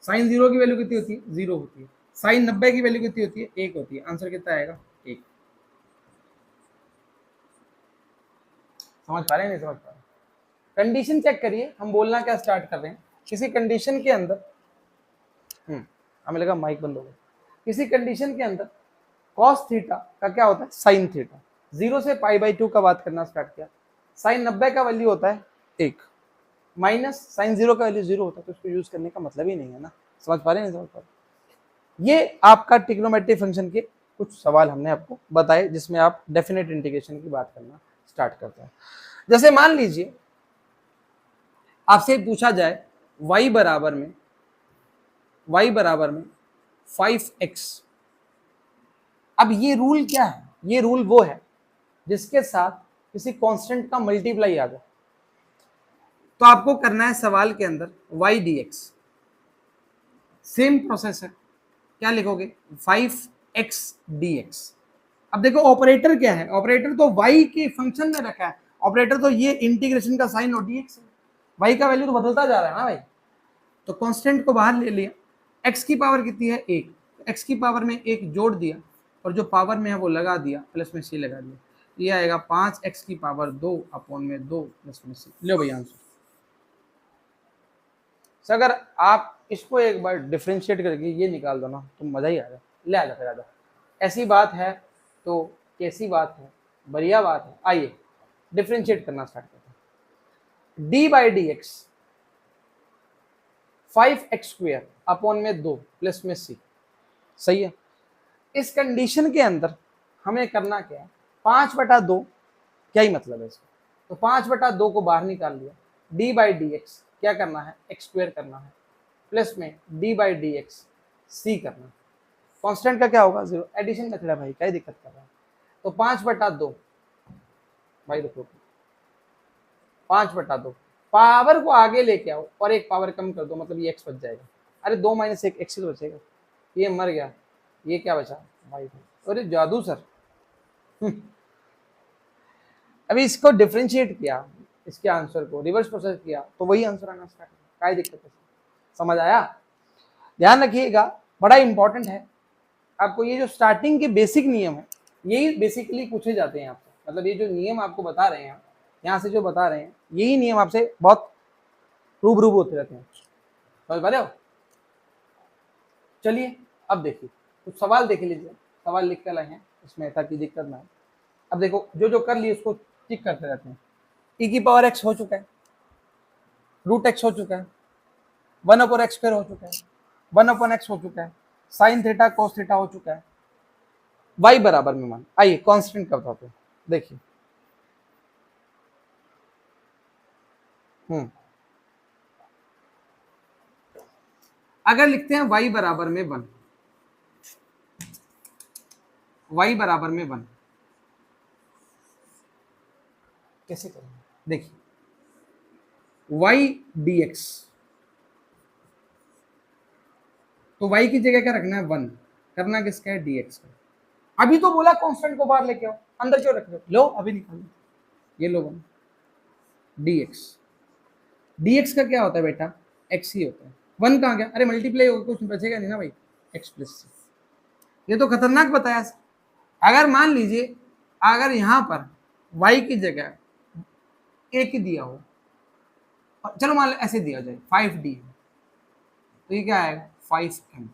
Sine 0 की वैल्यू कितनी होती है 0 होती है, साइन 90 की वैल्यू कितनी होती है 1 होती है, आंसर कितना आएगा 1। समझ पा रहे हैं नहीं समझ पा रहे। कंडीशन चेक करिए, हम बोलना क्या स्टार्ट कर रहे हैं। किसी कंडीशन के अंदर हमें लगा माइक बंद हो गया। किसी कंडीशन के अंदर कॉस थीटा का क्या होता है साइन थीटा, 0 से π/2 का बात करना स्टार्ट किया, साइन 90 का वैल्यू होता है 1, माइनस साइन 0 का वैल्यू 0 होता है, तो इसको यूज करने का मतलब ही नहीं है ना। समझ पा रहे हैं नहीं समझ पा रहे। ये आपका ट्रिग्नोमेट्रिक फंक्शन के कुछ सवाल हमने आपको बताए जिसमें आप डेफिनेट इंटीग्रेशन की बात करना स्टार्ट करते हैं। जैसे मान लीजिए आपसे पूछा जाए y बराबर में 5x। अब ये रूल क्या है, ये रूल वो है जिसके साथ किसी कांस्टेंट का मल्टीप्लाई आ जाए, तो आपको करना है सवाल के अंदर y dx। सेम प्रोसेस है, क्या लिखोगे 5x dx। अब देखो ऑपरेटर क्या है, ऑपरेटर तो y के फंक्शन में रखा है, ऑपरेटर तो ये इंटीग्रेशन का साइन और dx है। y का वैल्यू तो बदलता जा रहा है ना भाई, तो कांस्टेंट को बाहर ले लिया, x की पावर कितनी है 1, x की पावर में 1 जोड़ दिया और जो पावर में है वो लगा दिया, प्लस में c लगा दिया, ये आएगा 5x की पावर 2 अपॉन में 2 प्लस में c। लो भैया आंसर। सर अगर आप इसको एक बार डिफ्रेंशिएट करके ये निकाल दो ना तो मजा ही आ जाए, ले आ जाता ज़्यादा। ऐसी बात है तो कैसी बात है, बढ़िया बात है। आइए डिफ्रेंशिएट करना स्टार्ट करते हैं। D by D x 5x square upon में 2 प्लस में c, सही है। इस कंडीशन के अंदर हमें करना क्या है, 5/2, क्या ही मतलब है इसका, तो 5/2 को बाहर निकाल लिया, डी बाई डी एक्स क्या करना है, एक्स स्क्वायर करना है, प्लस में डी बाई डी एक्स सी करना है। कांस्टेंट का क्या होगा 0, एडिशन मेथड है भाई, क्या ही दिक्कत कर रहा है। तो 5/2 भाई देखो 5/2 पावर को आगे लेके आओ और एक पावर कम कर दो, मतलब ये एक्स बच जाएगा। अरे 2 - 1 एक्स ही तो बचेगा, ये मर गया, ये क्या बचा भाई, अरे जादू सर। अभी इसको डिफरेंशिएट किया, इसके आंसर को रिवर्स प्रोसेस किया तो वही आंसर आना स्टार्ट हुआ, क्या दिक्कत है, समझ आया। ध्यान रखिएगा, बड़ा इंपॉर्टेंट है आपको, ये जो स्टार्टिंग के बेसिक नियम है यही बेसिकली पूछे जाते हैं आपसे, मतलब ये जो नियम आपको बता रहे हैं यहाँ से जो बता रहे हैं यही नियम आपसे बहुत रूबरू होते रहते हैं, समझ पा रहे हो। चलिए अब देखिए कुछ सवाल देख लीजिए, सवाल लिख कर लाए हैं इसमें ताकि दिक्कत ना हो। अब देखो जो जो कर लिए उसको टिक करते रहते हैं। e की पावर x हो चुका है, √x हो चुका है, 1/x स्क्वायर हो चुका है, 1/x हो चुका है, साइन थीटा कोस थीटा हो चुका है, y बराबर में मान। आइए कांस्टेंट का बताते हैं, देखिए अगर लिखते हैं y बराबर में 1, y बराबर में 1 कैसे करेंगे, देखिए y dx, तो y की जगह क्या रखना है 1, करना किसका है dx का। अभी तो बोला कांस्टेंट को बाहर लेके आओ, अंदर क्यों रख रहे हो, लो अभी निकालो, ये लो 1 dx, dx का क्या होता है बेटा x ही होता है, 1 कहाँ गया, अरे मल्टीप्लाई होगा कुछ बचेगा नहीं ना भाई, x प्लस c, ये तो खतरनाक बताया। अगर मान लीजिए अगर यहाँ पर y की जगह एक ही दिया हो, चलो मान लो ऐसे दिया जाए 5d, तो ये क्या आएगा 5m।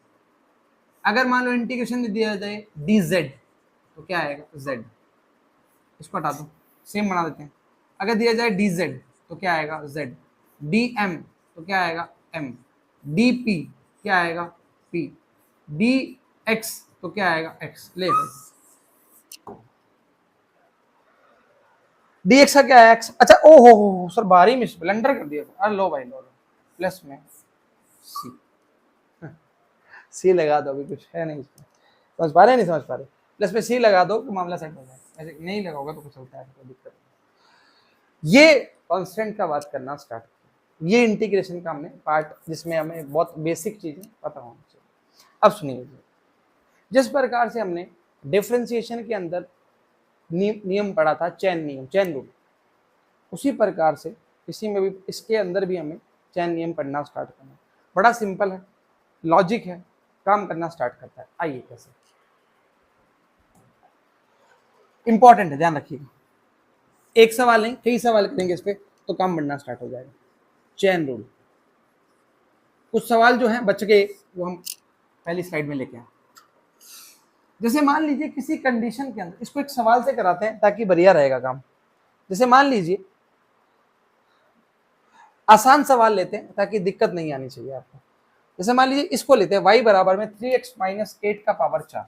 अगर मान लो इंटीग्रेशन में दिया जाए dz, तो क्या आएगा z, इसको हटा दो सेम बना देते हैं। अगर दिया जाए dz तो क्या आएगा z, dm तो क्या आएगा m, dp क्या आएगा p, dx तो क्या आएगा x। ले dx का क्या है x, अच्छा ओ हो सर भारी मिस ब्लंडर कर दिया, अरे लो भाई लो, प्लस में c, सी लगा दो, अभी कुछ है नहीं इसमें, समझ पा रहे नहीं समझ पा रहे, प्लस में सी लगा दो तो मामला सेट हो जाए, ऐसे नहीं लगाओगे तो कुछ होता है कोई दिक्कत नहीं। ये कांस्टेंट का बात करना स्टार्ट, ये इंटीग्रेशन का हमने पार्ट जिसमें हमें बहुत बेसिक चीजें पता होनी चाहिए। अब सुनिए, जिस प्रकार से हमने डिफरेंशिएशन के अंदर नियम पढ़ा था, चैन नियम, चैन रूल, उसी प्रकार से इसी में भी, इसके अंदर भी हमें चैन नियम पढ़ना स्टार्ट करना। बड़ा सिंपल है, लॉजिक है, काम करना स्टार्ट करता है। आइए कैसे, इंपॉर्टेंट है, ध्यान रखिएगा, एक सवाल नहीं कई सवाल करेंगे इस पे तो काम बनना स्टार्ट हो जाएगा। चैन रूल, कुछ सवाल जो हैं बच गए वो हम पहली स्लाइड में लेके आए। जैसे मान लीजिए किसी कंडीशन के अंदर, इसको एक सवाल से कराते हैं ताकि बढ़िया रहेगा काम। जैसे मान लीजिए आसान सवाल लेते हैं ताकि दिक्कत नहीं आनी चाहिए आपको। जैसे मान लीजिए इसको लेते हैं, y बराबर में 3x - 8 का पावर 4,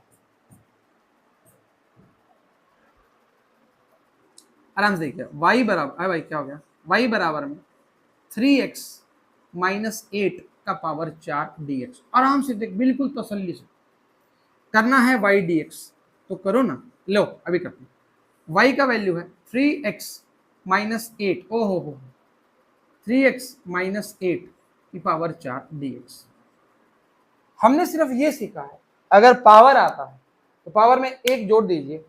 आराम से देखिए y बराबर, अरे भाई क्या हो गया, y बराबर में 3x - 8 का पावर 4 dx, आराम से देख, बिल्कुल तसल्ली से करना है y dx तो करो ना, लो अभी करते हैं। y का वैल्यू है 3x - 8, ओ हो 3x - 8 की पावर 4 dx। हमने सिर्फ ये सीखा है अगर पावर आता है तो पावर में एक जोड़ दीजिए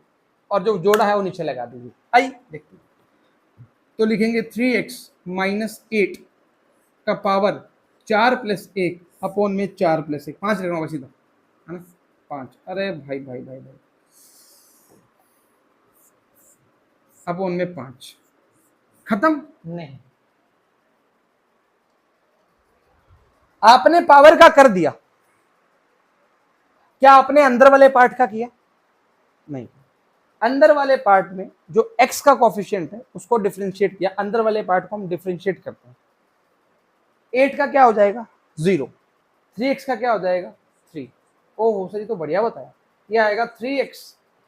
और जो जोड़ा है वो नीचे लगा दीजिए। आइए देखते हैं, तो लिखेंगे 3x - 8 का पावर 4+1 अपॉन में 4+1, 5 लिखना होगा सीधा, है ना, 5, अरे भाई भाई भाई भाई, अपॉन में 5, खत्म। नहीं, आपने पावर का कर दिया, क्या आपने अंदर वाले पार्ट का किया? नहीं, अंदर वाले पार्ट में जो x का कोफिशिएंट है उसको डिफरेंशिएट किया, अंदर वाले पार्ट को हम डिफरेंशिएट करते हैं। 8 का क्या हो जाएगा 0, 3x का क्या हो जाएगा 3। ओहो सर ये तो बढ़िया बताया, ये आएगा 3x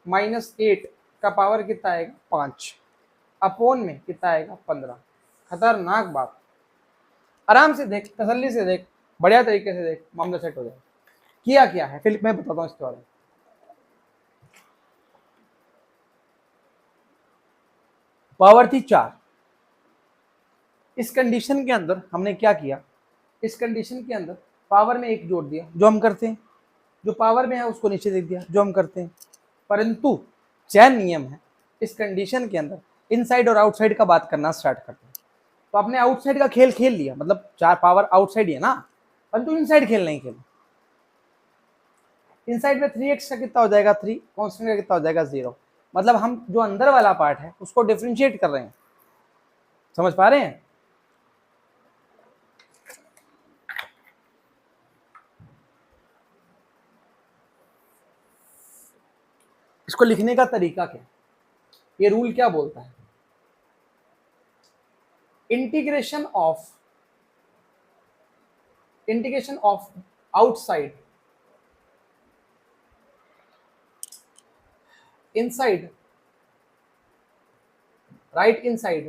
माइनस 8 का पावर कितना आएगा 5, अपॉन में कितना आएगा 15। खतरनाक बात, आराम से देख, तसल्ली से देख, बढ़िया तरीके से देख, मामला सेट हो जाएगा। किया क्या है फिर मैं बताता हूँ इसके बारे में। पावर थी 4, इस कंडीशन के अंदर हमने क्या किया, इस कंडीशन के अंदर पावर में 1 जोड़ दिया, जो हम करते हैं, जो पावर में है उसको नीचे दे दिया, जो हम करते हैं। परंतु चैन नियम है, इस कंडीशन के अंदर इनसाइड और आउटसाइड का बात करना स्टार्ट करते हैं। तो आपने आउटसाइड का खेल खेल लिया, मतलब 4 पावर आउटसाइड ही है ना, परंतु इनसाइड खेल नहीं खेला। इनसाइड में 3x का कितना हो जाएगा 3, कांस्टेंट का कितना हो जाएगा 0, मतलब हम जो अंदर वाला पार्ट है उसको डिफरेंशिएट कर रहे हैं, समझ पा रहे हैं? इसको लिखने का तरीका क्या, ये रूल क्या बोलता है, integration of outside inside, right inside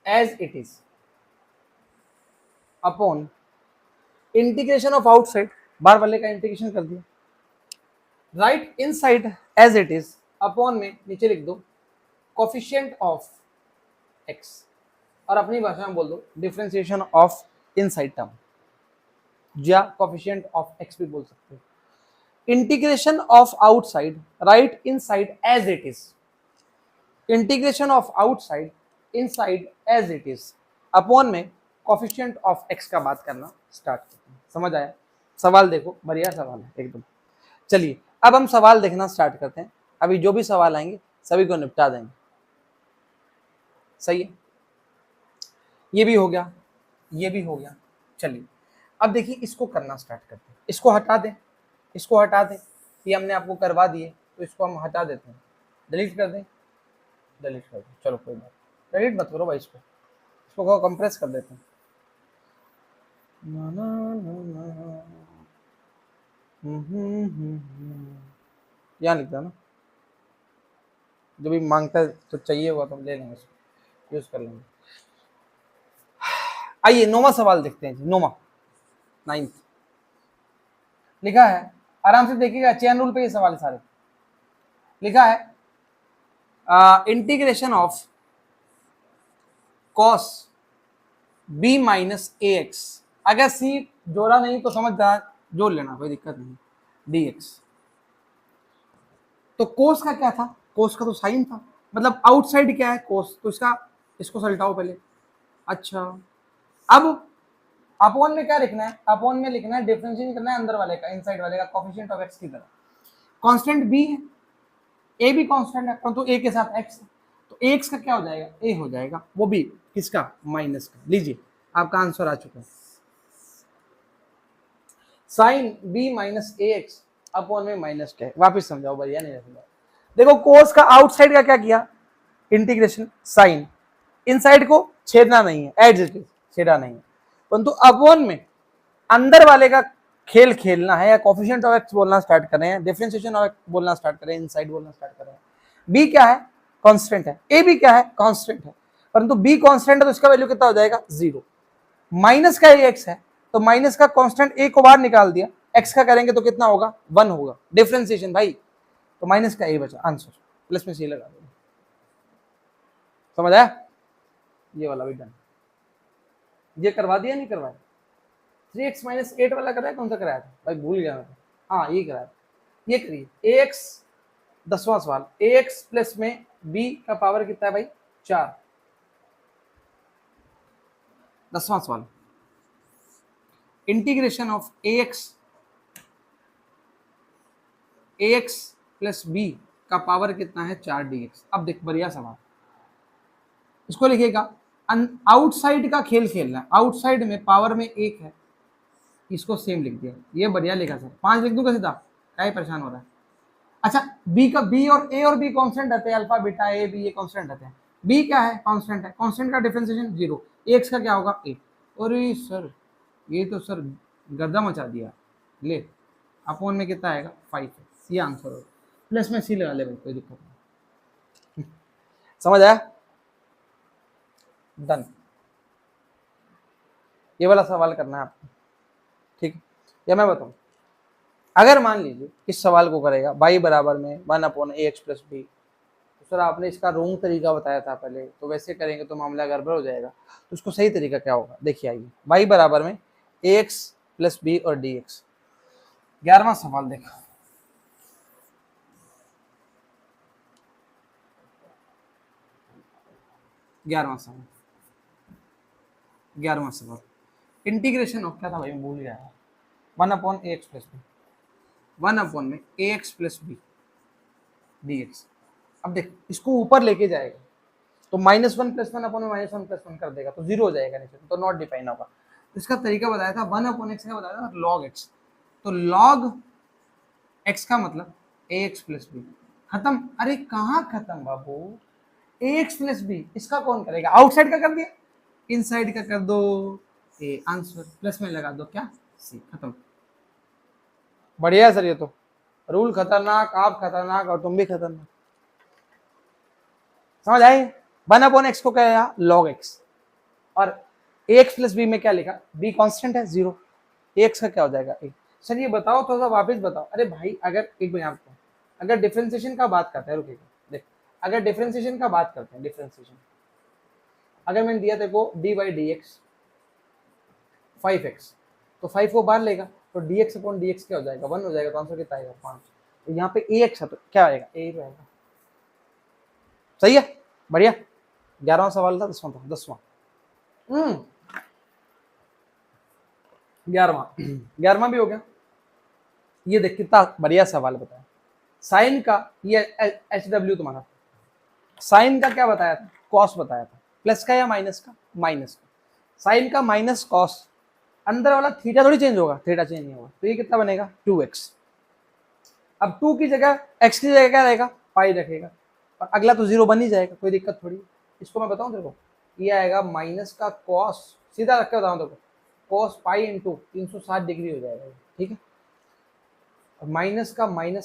as it is upon integration of outside, बाहर वाले का इंटीग्रेशन कर दिया, right inside as it is upon में नीचे लिख दो कोफिशिएंट ऑफ x, और अपनी भाषा में बोल दो डिफरेंशिएशन ऑफ इनसाइड टर्म, या कोफिशिएंट ऑफ x भी बोल सकते हो। Integration of outside right inside as it is, integration of outside inside as it is upon में कोफिशिएंट ऑफ x का बात करना स्टार्ट करते हैं। समझ आया? सवाल देखो, बढ़िया सवाल है एकदम। चलिए अब हम सवाल देखना स्टार्ट करते हैं, अभी जो भी सवाल आएंगे सभी को निपटा देंगे, सही है? ये भी हो गया, ये भी हो गया। चलिए अब देखिए इसको करना स्टार्ट करते हैं, इसको हटा दें, इसको हटा दें, ये हमने आपको करवा दिए तो इसको हम हटा देते हैं, डिलीट कर दें, डिलीट कर दें, चलो कोई बात, डिलीट मत करो भाई, इसको कंप्रेस कर देते हैं। यहाँ लिख दो ना, जो भी मांगता है तो चाहिए होगा तो हम ले लेंगे, इसको यूज कर लेंगे। आइए 9वां सवाल देखते हैं, 9वां 9th लिखा है, आराम से देखिएगा, चेन रूल पे ये सवाल है सारे। लिखा है integration of cos b minus ax, अगर c जोड़ा नहीं तो समझदार जोड़ लेना, कोई दिक्कत नहीं, dx। तो cos का क्या था, cos का तो साइन था, मतलब आउटसाइड क्या है cos, तो इसको सलटाओ पहले। अच्छा अब अपॉन में क्या लिखना है, अपॉन में लिखना है डिफरेंशिएट करना है अंदर वाले का, इनसाइड वाले का कोफिशिएंट ऑफ x की तरह। कांस्टेंट b है, a भी कांस्टेंट है परंतु a के साथ x है, तो ax का क्या हो जाएगा a हो जाएगा, वो भी किसका माइनस का। लीजिए आपका आंसर आ चुका है, sine b minus ax upon में माइनस का है। वापिस समझाओ भैया, नहीं समझाओ। देखो कोस का आउटसाइड का क्या किया, इंटीग्रेशन साइन, इनसाइड को छेदना नहीं है, एज इट इज छेड़ा नहीं है, परंतु अपॉन में अंदर वाले का खेल खेलना है, या कोफिशिएंट ऑफ x बोलना स्टार्ट कर रहे हैं, डिफरेंशिएशन ऑफ x बोलना स्टार्ट कर रहे हैं, इनसाइड बोलना स्टार्ट कर रहे हैं। b क्या है कांस्टेंट है, a भी क्या है कांस्टेंट है, परंतु b कांस्टेंट है तो इसका वैल्यू कितना हो जाएगा 0, माइनस का x है तो माइनस का कांस्टेंट a को बाहर निकाल दिया, x का करेंगे तो कितना होगा 1 होगा, डिफरेंशिएशन भाई, तो माइनस का a बचा, आंसर प्लस में c लगा दो। समझ आया? ये वाला भी डन, ये करवा दिया नहीं करवाया, 3x माइनस 8 वाला कराया, कौन सा कराया था भाई, भूल गया मैं, हाँ ये कराया, ये करिए। ax 10वां सवाल, ax प्लस में b का पावर कितना है भाई 4, 10वां सवाल, integration of ax plus B का पावर कितना है 4dx। अब देख बढ़िया सवाल, इसको लिखिएगा आउटसाइड का खेल खेलना है, आउटसाइड में पावर में एक है, इसको सेम लिख दिया, ये बढ़िया लिखा सर। 5 लिख दूंगा सीधा, क्या ही परेशान हो रहा है। अच्छा बी का बी और ए और बी कांस्टेंट रहते हैं, अल्फा बीटा ए बी ये कांस्टेंट रहते हैं, बी क्या है कांस्टेंट है, कांस्टेंट का डिफरेंशिएशन 0, एक्स का क्या होगा ए। अरे सर ये तो सर गर्दा मचा दिया, ले अपोन में कितना आएगा 5 है, ये आंसर होगा। प्लस में सी लगा ले भाई, कोई दिक्कत नहीं। समझ आया, डन। ये वाला सवाल करना है आपको, ठीक है। या मैं बताऊं, अगर मान लीजिए इस सवाल को करेगा y बराबर में 1/ax प्लस बी, तो सर आपने इसका रोंग तरीका बताया था पहले, तो वैसे करेंगे तो मामला गड़बड़ हो जाएगा, तो उसको सही तरीका क्या होगा देखिए आइए, y बराबर में ax प्लस बी और dx। 11वां सवाल देखो, 11वां सवाल, इंटीग्रेशन ऑफ क्या था भाई मैं भूल गया, 1/ax प्लस बी, 1 में ax प्लस बी dx। अब देख इसको ऊपर लेके जाएगा तो -1 + 1 अपॉन में -1 + 1 कर देगा, तो 0 हो जाएगा नीचे, तो नॉट डिफाइन होगा। तो इसका तरीका बताया था 1/x का बताया था log x, तो log x का मतलब ax प्लस बी, खत्म। अरे कहाँ खत्म बाबू, ax प्लस बी, इसका कौन करेगा, आउटसाइड का कर दिया, इनसाइड का कर दो ए, आंसर प्लस में लगा दो क्या सी, खत्म। बढ़िया सर, ये तो रूल खतरनाक, आप खतरनाक और तुम भी खतरनाक, समझ आए। 1/x को क्या है log x, और ax प्लस बी में क्या लिखा, b कांस्टेंट है 0, ax का क्या हो जाएगा a। सर ये बताओ थोड़ा सा वापस बताओ, अरे भाई अगर एक बार आपको अगर डिफरेंशिएशन का बात करते हैं, रुकिएगा देख, अगर डिफरेंशिएशन का बात करते हैं, डिफरेंशिएशन अगर मैंने दिया देखो dy dx 5x, तो 5 को बाहर लेगा तो dx अपॉन dx क्या हो जाएगा 1 हो जाएगा, तो आंसर कितना आएगा 5। तो यहाँ पे ax है तो क्या आएगा a ही रहेगा, सही है बढ़िया। 11वां सवाल था, 10वां था, 10वां 11वां भी हो गया। ये देख कितना बढ़िया सवाल बताया, साइन का ये HW तुम्हारा, साइन का क्या बताया था कॉस बताया था, प्लस का या माइनस का, माइनस का, साइन का माइनस कॉस, अंदर वाला थीटा थोड़ी चेंज होगा, थीटा चेंज नहीं होगा, तो ये कितना बनेगा 2x। अब 2 की जगह x की जगह क्या रहेगा पाई रखेगा, और अगला तो 0 बन ही जाएगा, कोई दिक्कत थोड़ी। इसको मैं बताऊं तेरे को, ये आएगा माइनस का कॉस, सीधा रख के बताऊं तेरे को, कॉस पाई इंटू 360 डिग्री हो जाएगा, ठीक है। और माइनस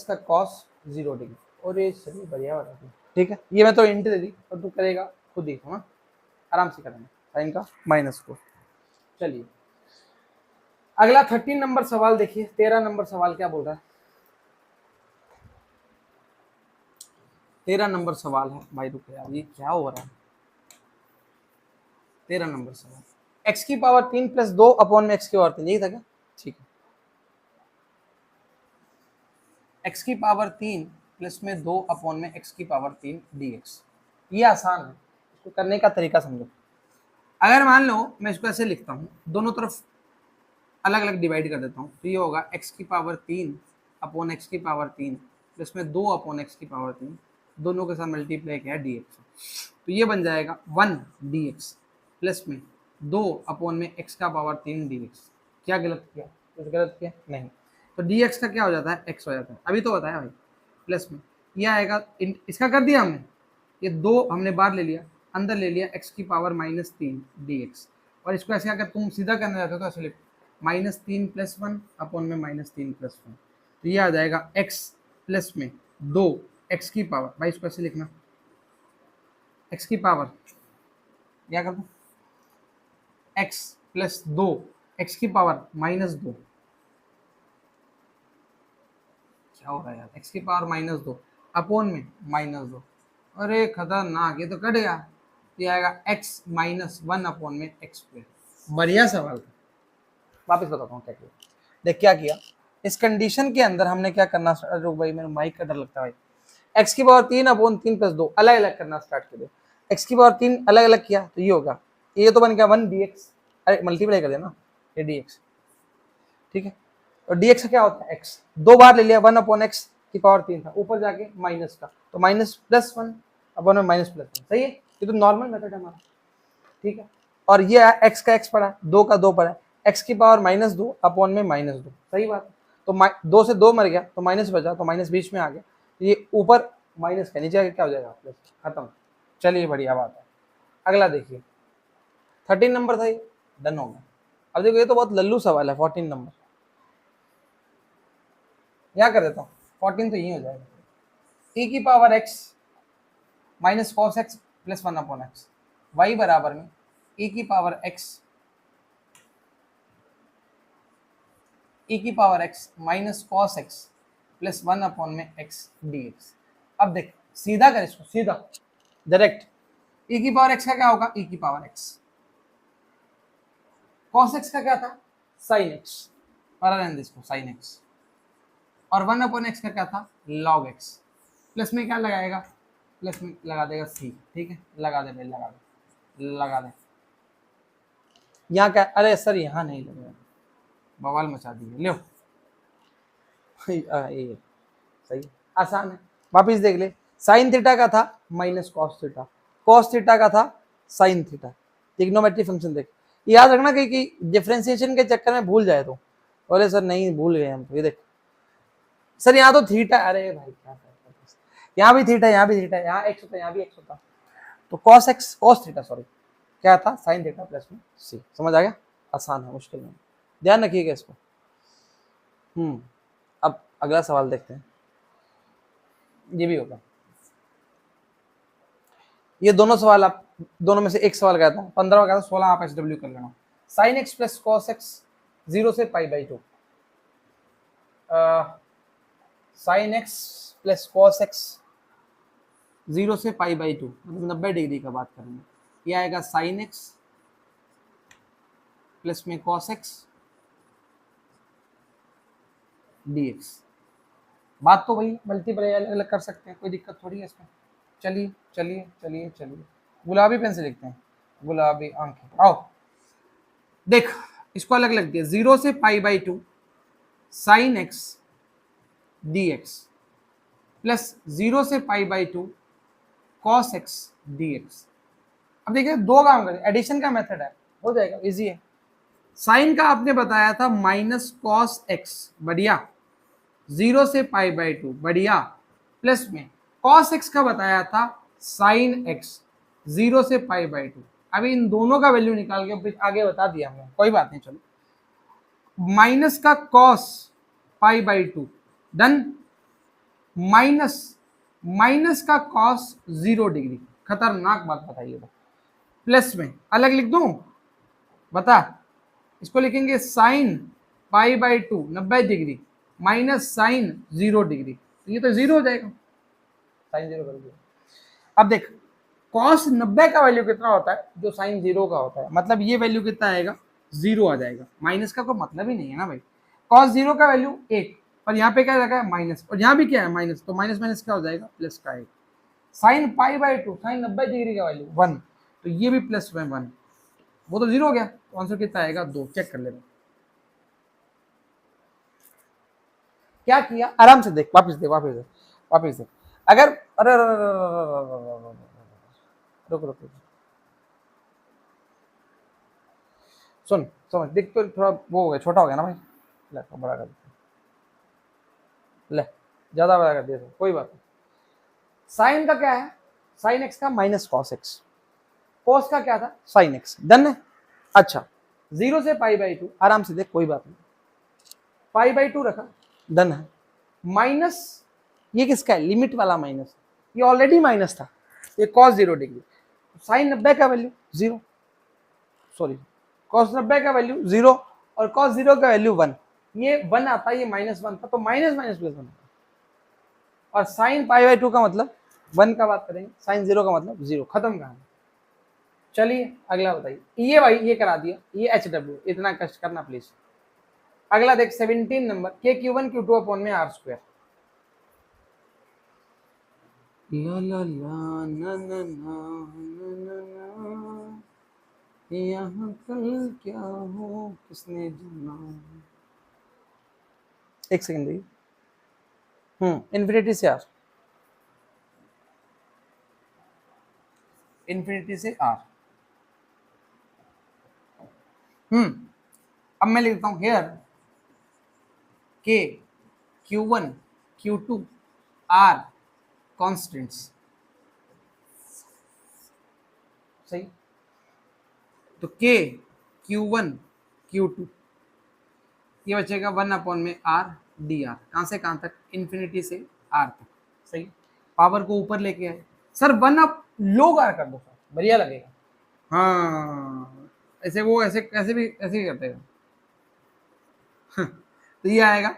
का कॉस 0 डिग्री, और ये सही बढ़िया बता दी, ठीक है। ये मैं तो इंट दे दी और तू करेगा खुद ही, हाँ आराम से करेंगे साइन का माइनस को। चलिए अगला 13 नंबर सवाल देखिए, 13 नंबर सवाल क्या बोल रहा है, 13 नंबर सवाल है भाई, रुक यार ये क्या हो रहा है। 13 नंबर सवाल, x की पावर 3 प्लस 2 अपॉन में x की पावर 3, यही था क्या, ठीक है। x की पावर 3 प्लस में 2 अपॉन में x की पावर 3 dx, ये आसान है, इसको करने का तरीका समझो। अगर मान लो मैं इसको ऐसे लिखता हूँ, दोनों तरफ अलग अलग डिवाइड कर देता हूँ, तो ये होगा x की पावर 3 अपॉन x की पावर 3 प्लस में 2 अपॉन x की पावर 3, दोनों के साथ मल्टीप्लाई किया dx, तो ये बन जाएगा 1 dx प्लस में 2 अपॉन में x का पावर 3 dx। क्या गलत किया, कुछ गलत किया नहीं, तो dx का क्या हो जाता है x हो जाता है, अभी तो बताया भाई। प्लस में ये आएगा, इसका कर दिया हमने, ये 2 हमने बाहर ले लिया, अंदर ले लिया x की पावर -3 dx, और इसको ऐसे अगर तुम सीधा करना चाहते हो तो ऐसे लिखो -3 + 1 अपॉन में -3 + 1, तो ये आ जाएगा x प्लस में 2 x की पावर, भाई इसको ऐसे लिखना x की पावर क्या कर दो x प्लस 2 x की पावर -2, क्या हो रहा है यार, x की पावर -2 अपॉन में -2, अरे खतरनाक, ये तो कट गया, ये आएगा x -1 अपॉन में x²। बढ़िया सवाल था, वापस बताता हूँ क्या किया। देख क्या किया, इस कंडीशन के अंदर हमने क्या करना, रुक भाई मेरे माइक का डर लगता है भाई, x की पावर 3 अपॉन 3 + 2 अलग अलग करना स्टार्ट कर दो, x की पावर 3 अलग अलग किया तो ये होगा, ये तो बन गया 1 dx अरे मल्टीप्लाई कर देना ये dx, ठीक है। और dx का क्या होता है, x, 2 बार ले लिया, 1/x की पावर 3 था, ऊपर जाके माइनस का, तो माइनस प्लस 1 अपन में माइनस प्लस 1, सही है। ये तो नॉर्मल मेथड है हमारा, ठीक है। और ये x का x पड़ा, 2 का 2 पड़ा, x की पावर -2 अपॉन में -2, सही बात है। तो 2 से 2 मर गया तो माइनस बचा, तो माइनस बीच में आ गया, तो ये ऊपर माइनस का, नीचे आके क्या हो जाएगा प्लस, खत्म। चलिए बढ़िया बात है। अगला देखिए 13 नंबर था ये, डन हो गया। अब देखो ये तो बहुत लल्लू सवाल है, 14 नंबर यहाँ कर देता हूँ, 14 तो यही हो जाएगा, e की power x minus cos x plus 1/x, y बराबर में e की power x minus cos x plus 1/x dx। अब देख सीधा कर इसको, सीधा डायरेक्ट, e की पावर x का क्या होगा, e की पावर x, cos x का क्या था, sin x, और रहने दे इसको sin x, और 1/x का क्या था, log x, प्लस में क्या लगाएगा, प्लस में लगा देगा c, ठीक है, लगा दे भाई, लगा दे। यहाँ क्या, अरे सर यहाँ नहीं लगेगा, बवाल मचा दिए, लो ये सही, आसान है। वापिस देख ले, साइन थीटा का था minus cos theta, cos theta का था साइन थीटा, ट्रिग्नोमेट्री फंक्शन देख, याद रखना कि डिफरेंशिएशन के चक्कर में भूल जाए तो, बोले सर नहीं भूल गए हम तो, ये देख सर यहाँ तो थीटा, अरे भाई क्या यहाँ भी थीटा, यहाँ भी थीटा, यहाँ एक्स होता, यहाँ भी एक्स होता, तो cos x cos theta sorry क्या था, साइन थीटा प्लस में सी, समझ आ गया, आसान है, मुश्किल नहीं, ध्यान रखिएगा इसको। अब अगला सवाल देखते हैं, ये भी होगा, ये दोनों सवाल आप दोनों में से एक सवाल कहता हूँ, 15 का 16 आप SW कर लेना। Sine x plus cos x 0 से π/2, sine x plus cos x 0 से π/2 मतलब 90 डिग्री का बात करेंगे, ये आएगा साइन एक्स प्लस में कॉस एक्स dx। बात तो वही मल्टीप्लाई अलग अलग कर सकते हैं, कोई दिक्कत थोड़ी है इसमें। चलिए चलिए चलिए चलिए, गुलाबी पेन से लिखते हैं, गुलाबी आंखें, आओ देख इसको अलग लग दिया, 0 से π/2 साइन एक्स dx प्लस 0 से π/2 कॉस एक्स dx। अब देखिए दो काम करें, एडिशन का मेथड है, हो जाएगा, इजी है। साइन का आपने बताया था माइनस कॉस एक्स, बढ़िया, 0 से π/2 बढ़िया, प्लस में कॉस एक्स का बताया था साइन एक्स 0 से π/2। अभी इन दोनों का वैल्यू निकाल के आगे बता दिया हमने, कोई बात नहीं, चलो माइनस का कॉस π/2 डन, माइनस का कॉस 0 डिग्री, खतरनाक बात बताइए, प्लस में अलग लिख दूं, बता, इसको लिखेंगे sine π/2 90 degree minus sine 0 degree, तो ये तो 0 हो जाएगा, साइन 0 कर दिया। अब देख कॉस 90 का वैल्यू कितना होता है, जो साइन 0 का होता है, मतलब ये वैल्यू कितना आएगा, 0 आ जाएगा, माइनस का कोई मतलब ही नहीं है ना भाई, कॉस 0 का वैल्यू 1, और यहाँ पे क्या लगा है माइनस, और यहाँ भी क्या है माइनस, तो माइनस माइनस क्या हो जाएगा, प्लस का 1, साइन π/2 साइन 90 डिग्री का वैल्यू 1, तो ये भी प्लस में 1, वो तो 0 हो गया, तो आंसर कितना आएगा 2, चेक कर लेना। क्या किया, आराम से देख, वापस देख, वापस देख, वापस देख, अगर अरे रुक रुक, सुन समझ देख, तो थोड़ा वो हो गया, छोटा हो गया ना भाई, ले तो बड़ा कर दिया, ले ज्यादा बड़ा कर दिया, कोई बात नहीं। साइन का क्या है, साइन एक्स का माइनस कॉस एक्स, कॉस का क्या था साइन एक्स, डन है। अच्छा 0 से π/2, आराम से देख, कोई बात नहीं, π/2 रखा, डन है, माइनस ये किसका है, लिमिट वाला माइनस, ये ऑलरेडी माइनस था, ये कॉस 0 डिग्री, साइन 90 का वैल्यू 0, सॉरी कॉस 90 का वैल्यू 0 और कॉस 0 का वैल्यू 1, ये 1 आता है, ये -1 था, तो माइनस माइनस प्लस 1, और साइन π/2 का मतलब 1 का बात करेंगे, साइन 0 का मतलब 0, खत्म कहानी। चलिए अगला बताइए, ये भाई ये करा दिया, ये HW, इतना कष्ट करना प्लीज। अगला देख 17 नंबर, KQ1 Q2 अपॉन में R², ला ला ला ना ना ना ना ना, यहाँ कल क्या हो किसने जाना। एक सेकंड देखिए, इन्फिनिटी से आर, इन्फिनिटी से आर। अब मैं लिखता हूं हेयर के Q1 Q2 आर कॉन्स्टेंट्स, सही। तो के Q1 Q2 ये बचेगा 1 में आर डी आर, कहां से कहां तक, इन्फिनिटी से आर तक, सही। पावर को ऊपर लेके आए सर, 1 लोग आर कर दो सर, बढ़िया लगेगा। हाँ ऐसे वो ऐसे ऐसे भी करते हैं। तो ये आएगा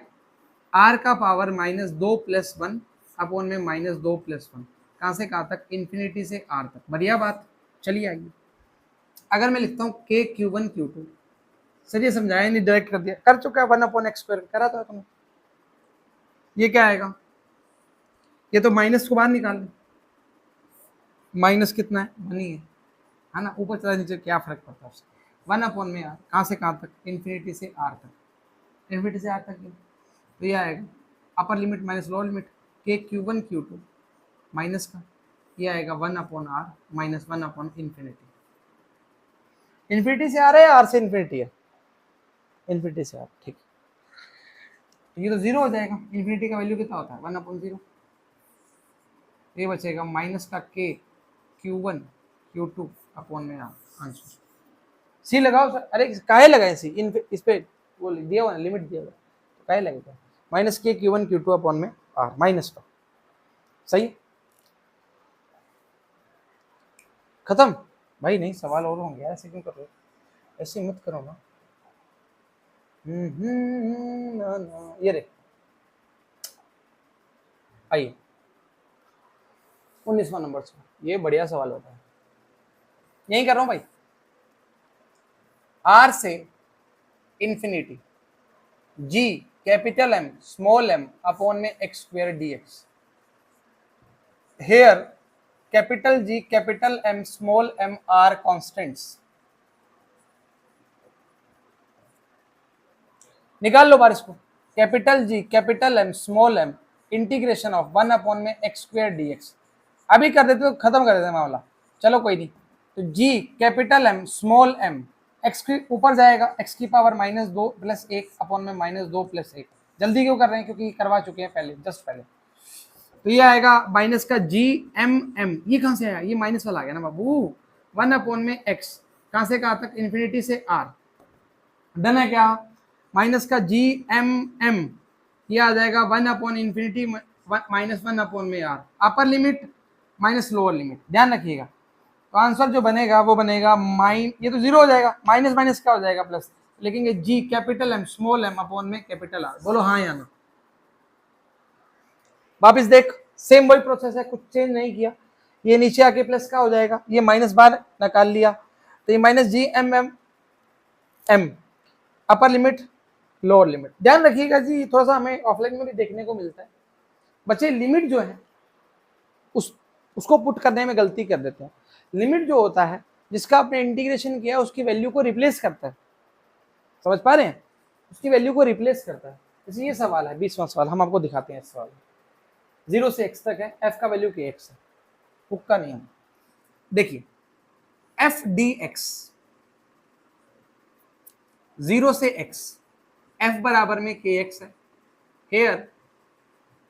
आर का पावर -2+1 अपॉन में -2+1, कहां से कहां तक, इन्फिनिटी से आर तक, बढ़िया बात। चलिए आइए, अगर मैं लिखता हूं के Q1 Q2, सर ये समझाया नहीं, डायरेक्ट कर दिया, कर चुका है 1/x² करा था तुमने। ये क्या आएगा, ये तो माइनस को बाहर निकाल लो, माइनस कितना है, 1 ही है ना, ऊपर चला नीचे क्या फर्क पड़ता है उससे। 1 में आर, कहां से कहां तक, इन्फिनिटी से आर तक, इन्फिनिटी से आर तक। तो ये आएगा upper limit minus lower limit, के Q1 Q2 माइनस का, ये आएगा 1/r माइनस 1/इन्फिनिटी। इन्फिनिटी से आर है या आर से इन्फिनिटी है, इन्फिनिटी से आर, ठीक। तो ये तो जीरो हो जाएगा, इन्फिनिटी का वैल्यू कितना होता है 1/0। ये बचेगा माइनस का के Q1 Q2 अपॉन में आर, आंसर। सी लगाओ सर, अरे काहे लगाए सी, इस पे वो दिया हुआ ना, लिमिट दिया हुआ, तो काहे लगेगा, माइनस के Q1 Q2 अपॉन में आर माइनस का, सही। खत्म भाई, नहीं सवाल और होंगे, ऐसे क्यों कर रहे हो, ऐसे मत करो ना। ना, ये रे आइए 19वां नंबर से, ये बढ़िया सवाल होता है, यही कर रहा हूं भाई। आर से infinity G capital M small M upon में x² dx, here capital G capital M small M are constants. निकाल लो बार इसको, capital G capital M small M integration of 1 में x² dx। अभी कर देते तो खत्म कर देते मामला, चलो कोई नहीं। तो G capital M small M, x के ऊपर जाएगा, x की पावर -2 + 1 अपॉन में -2 + 1। जल्दी क्यों कर रहे हैं, क्योंकि करवा चुके हैं पहले, जस्ट पहले। तो ये आएगा माइनस का जी एम एम, ये कहां से आया, ये माइनस वाला आ गया ना बाबू, 1 में x, कहां से कहां तक, इन्फिनिटी से r। डन है क्या, माइनस का जी एम एम, ये आ जाएगा 1/इन्फिनिटी -1 में आर, upper limit minus lower limit, ध्यान रखिएगा। तो आंसर जो बनेगा वो बनेगा ये तो जीरो हो जाएगा, माइनस माइनस क्या हो जाएगा प्लस, लिखेंगे G capital M small M upon में कैपिटल आर। बोलो हाँ या ना। वापिस देख, सेम वही प्रोसेस है, कुछ चेंज नहीं किया। ये नीचे आके प्लस का हो जाएगा, ये माइनस बार निकाल लिया, तो ये minus G M M M, upper limit lower limit. ध्यान रखिएगा जी, थोड़ा सा हमें ऑफलाइन में भी देखने को मिलता है, बच्चे लिमिट जो है उसको पुट करने में गलती कर देते हैं। लिमिट जो होता है, जिसका आपने इंटीग्रेशन किया उसकी वैल्यू को रिप्लेस करता है, समझ पा रहे हैं, उसकी वैल्यू को रिप्लेस करता है। जैसे ये सवाल है 20वां सवाल, हम आपको दिखाते हैं। इस सवाल 0 से x तक है, f का वैल्यू के x है, हुक्का नहीं है। देखिए f dx 0 से x, f बराबर में kx है, हेयर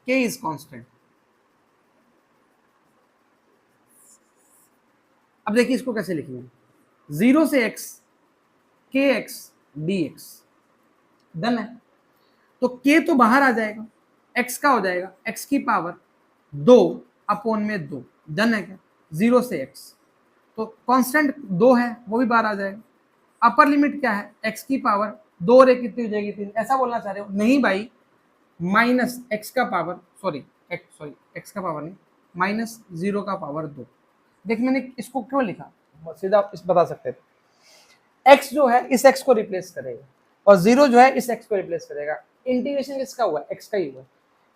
k इज कांस्टेंट। अब देखिए इसको कैसे लिखेंगे, 0 से x kx dx, डन है। तो k तो बाहर आ जाएगा, x का हो जाएगा x की पावर 2 अपॉन में 2, डन है क्या, 0 से x, तो कांस्टेंट 2 है वो भी बाहर आ जाएगा। अपर लिमिट क्या है, x की पावर 2 रे कितनी हो जाएगी 3, ऐसा बोलना चाह रहे हो, नहीं भाई, माइनस x का पावर x का पावर नहीं, -0 का पावर 2। देख मैंने इसको क्यों लिखा, सीधा इस बता सकते थे, x जो है इस x को रिप्लेस करेगा और 0 जो है इस x को रिप्लेस करेगा, इंटीग्रेशन किसका हुआ, x का ही हुआ,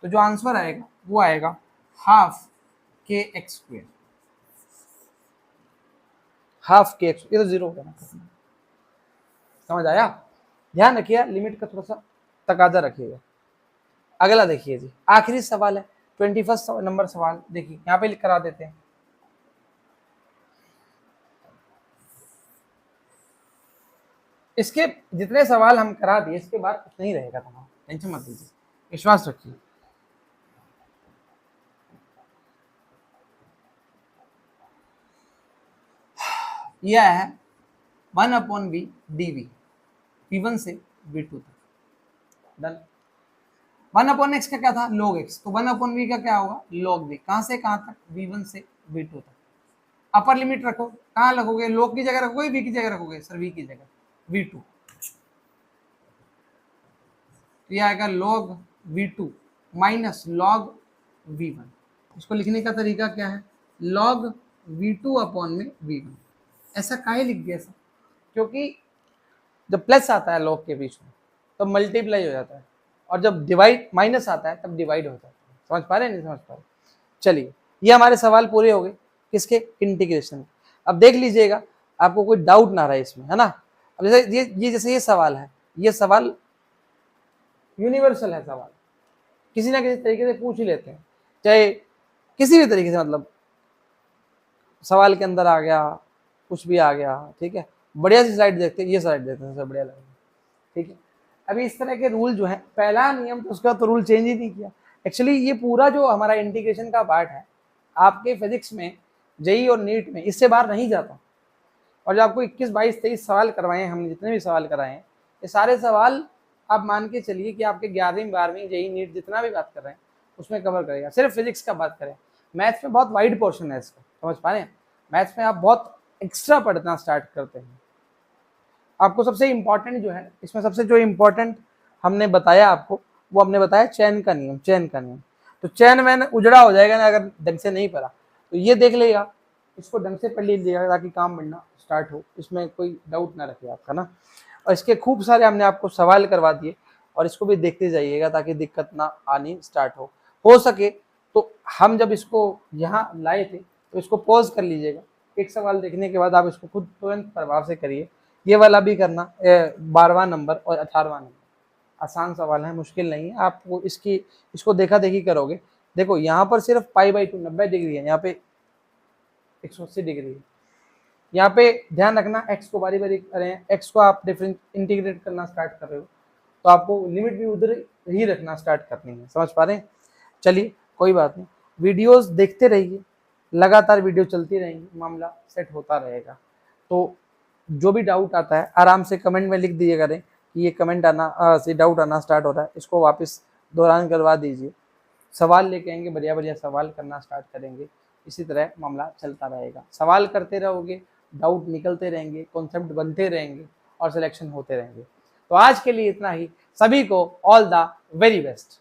तो जो आंसर आएगा वो आएगा ½ kx², हाफ के एक्स, ये तो जीरो हो गया ना, समझ आया। ध्यान रखिए लिमिट का थोड़ा सा तकाजा रखिएगा। अगला देखिए जी, आखिरी सवाल है 21 नंबर सवाल, देखिए यहाँ पे लिख करा देते हैं। इसके जितने सवाल हम करा दिए इसके बाद कुछ नहीं रहेगा तुम्हारा, टेंशन मत लीजिए, विश्वास रखिए। यह है 1/v dv, v1 से v2 तक, डन। 1/x का क्या था, log x, तो 1/v का क्या होगा, log v। कहां से कहां तक, v1 से v2 तक। अपर लिमिट रखो, कहां लगोगे, log की जगह रखोगे, v की जगह रखोगे, सर v की जगह, v2। तो यह आएगा log v2 minus log v1। इसको लिखने का तरीका क्या है, log v2 अपॉन में v1। ऐसा काहे लिख दिया सर, क्योंकि जब प्लस आता है log के बीच में तो मल्टीप्लाई हो जाता है, और जब डिवाइड माइनस आता है तब डिवाइड हो जाता है। समझ पा रहे हैं, नहीं समझ पा रहे? चलिए, ये हमारे सवाल पूरे हो गए किसके, इंटीग्रेशन। अब देख लीजिएगा आपको कोई डाउट ना रहे इसमें, है ना। अब जैसे जैसे ये सवाल है, ये सवाल यूनिवर्सल है, सवाल किसी ना किसी तरीके से पूछ ही लेते हैं, चाहे किसी भी तरीके से, मतलब सवाल के अंदर आ गया, कुछ भी आ गया, ठीक है। बढ़िया सी स्लाइड देखते हैं, ये स्लाइड देखते हैं, सबसे बढ़िया लगेगा, ठीक है। अभी इस तरह के रूल जो है, पहला नियम तो उसका तो रूल चेंज ही नहीं किया। एक्चुअली ये पूरा जो हमारा इंटीग्रेशन का पार्ट है आपके फिजिक्स में, जेई और नीट में, इससे बाहर नहीं जाता। और जो आपको 21, 22, 23 सवाल करवाए हैं, हमने जितने भी सवाल कराए हैं, ये सारे सवाल आप मान के चलिए कि आपके 11वीं 12वीं जेई नीट जितना भी बात कर रहे हैं उसमें कवर करेगा। सिर्फ फिजिक्स का बात करें, मैथ्स में बहुत वाइड पोर्शन है इसका, समझ पा रहे हैं। मैथ्स में आप बहुत एक्स्ट्रा पढ़ना स्टार्ट करते हैं। आपको सबसे इम्पॉर्टेंट जो है इसमें, सबसे जो इम्पोर्टेंट हमने बताया आपको, वो हमने बताया चैन का नियम, चैन का नियम। तो चैन मैंने उजड़ा हो जाएगा ना अगर ढंग से नहीं पढ़ा, तो ये देख लेगा, इसको ढंग से पढ़ लीजिएगा ताकि काम बढ़ना स्टार्ट हो, इसमें कोई डाउट ना रखे आपका ना। और इसके खूब सारे हमने आपको सवाल करवा दिए, और इसको भी देखते जाइएगा ताकि दिक्कत ना आनी स्टार्ट हो सके। तो हम जब इसको यहाँ लाए थे तो इसको पॉज कर लीजिएगा, एक सवाल देखने के बाद आप इसको खुद तुरंत प्रभाव से करिए। ये वाला भी करना, 12वां नंबर और 18वां नंबर, आसान सवाल है, मुश्किल नहीं है। आपको इसको देखा देखी करोगे। देखो यहाँ पर सिर्फ π/2 90 डिग्री है, यहाँ पे 180 डिग्री है। यहाँ पे ध्यान रखना, x को बारी बारी करें, x को आप डिफरेंट इंटीग्रेट करना स्टार्ट कर रहे हो तो आपको लिमिट भी उधर ही रखना स्टार्ट करनी है, समझ पा रहे हैं। चलिए कोई बात नहीं, वीडियोस देखते रहिए, लगातार वीडियो चलती रहेंगी, मामला सेट होता रहेगा। तो जो भी डाउट आता है आराम से कमेंट में लिख दिए करें कि ये कमेंट आना से डाउट आना स्टार्ट हो रहा है, इसको वापस दोहरान करवा दीजिए। सवाल लेके आएंगे, बढ़िया बढ़िया सवाल करना स्टार्ट करेंगे, इसी तरह मामला चलता रहेगा। सवाल करते रहोगे, डाउट निकलते रहेंगे, कॉन्सेप्ट बनते रहेंगे और सिलेक्शन होते रहेंगे। तो आज के लिए इतना ही, सभी को ऑल द वेरी बेस्ट।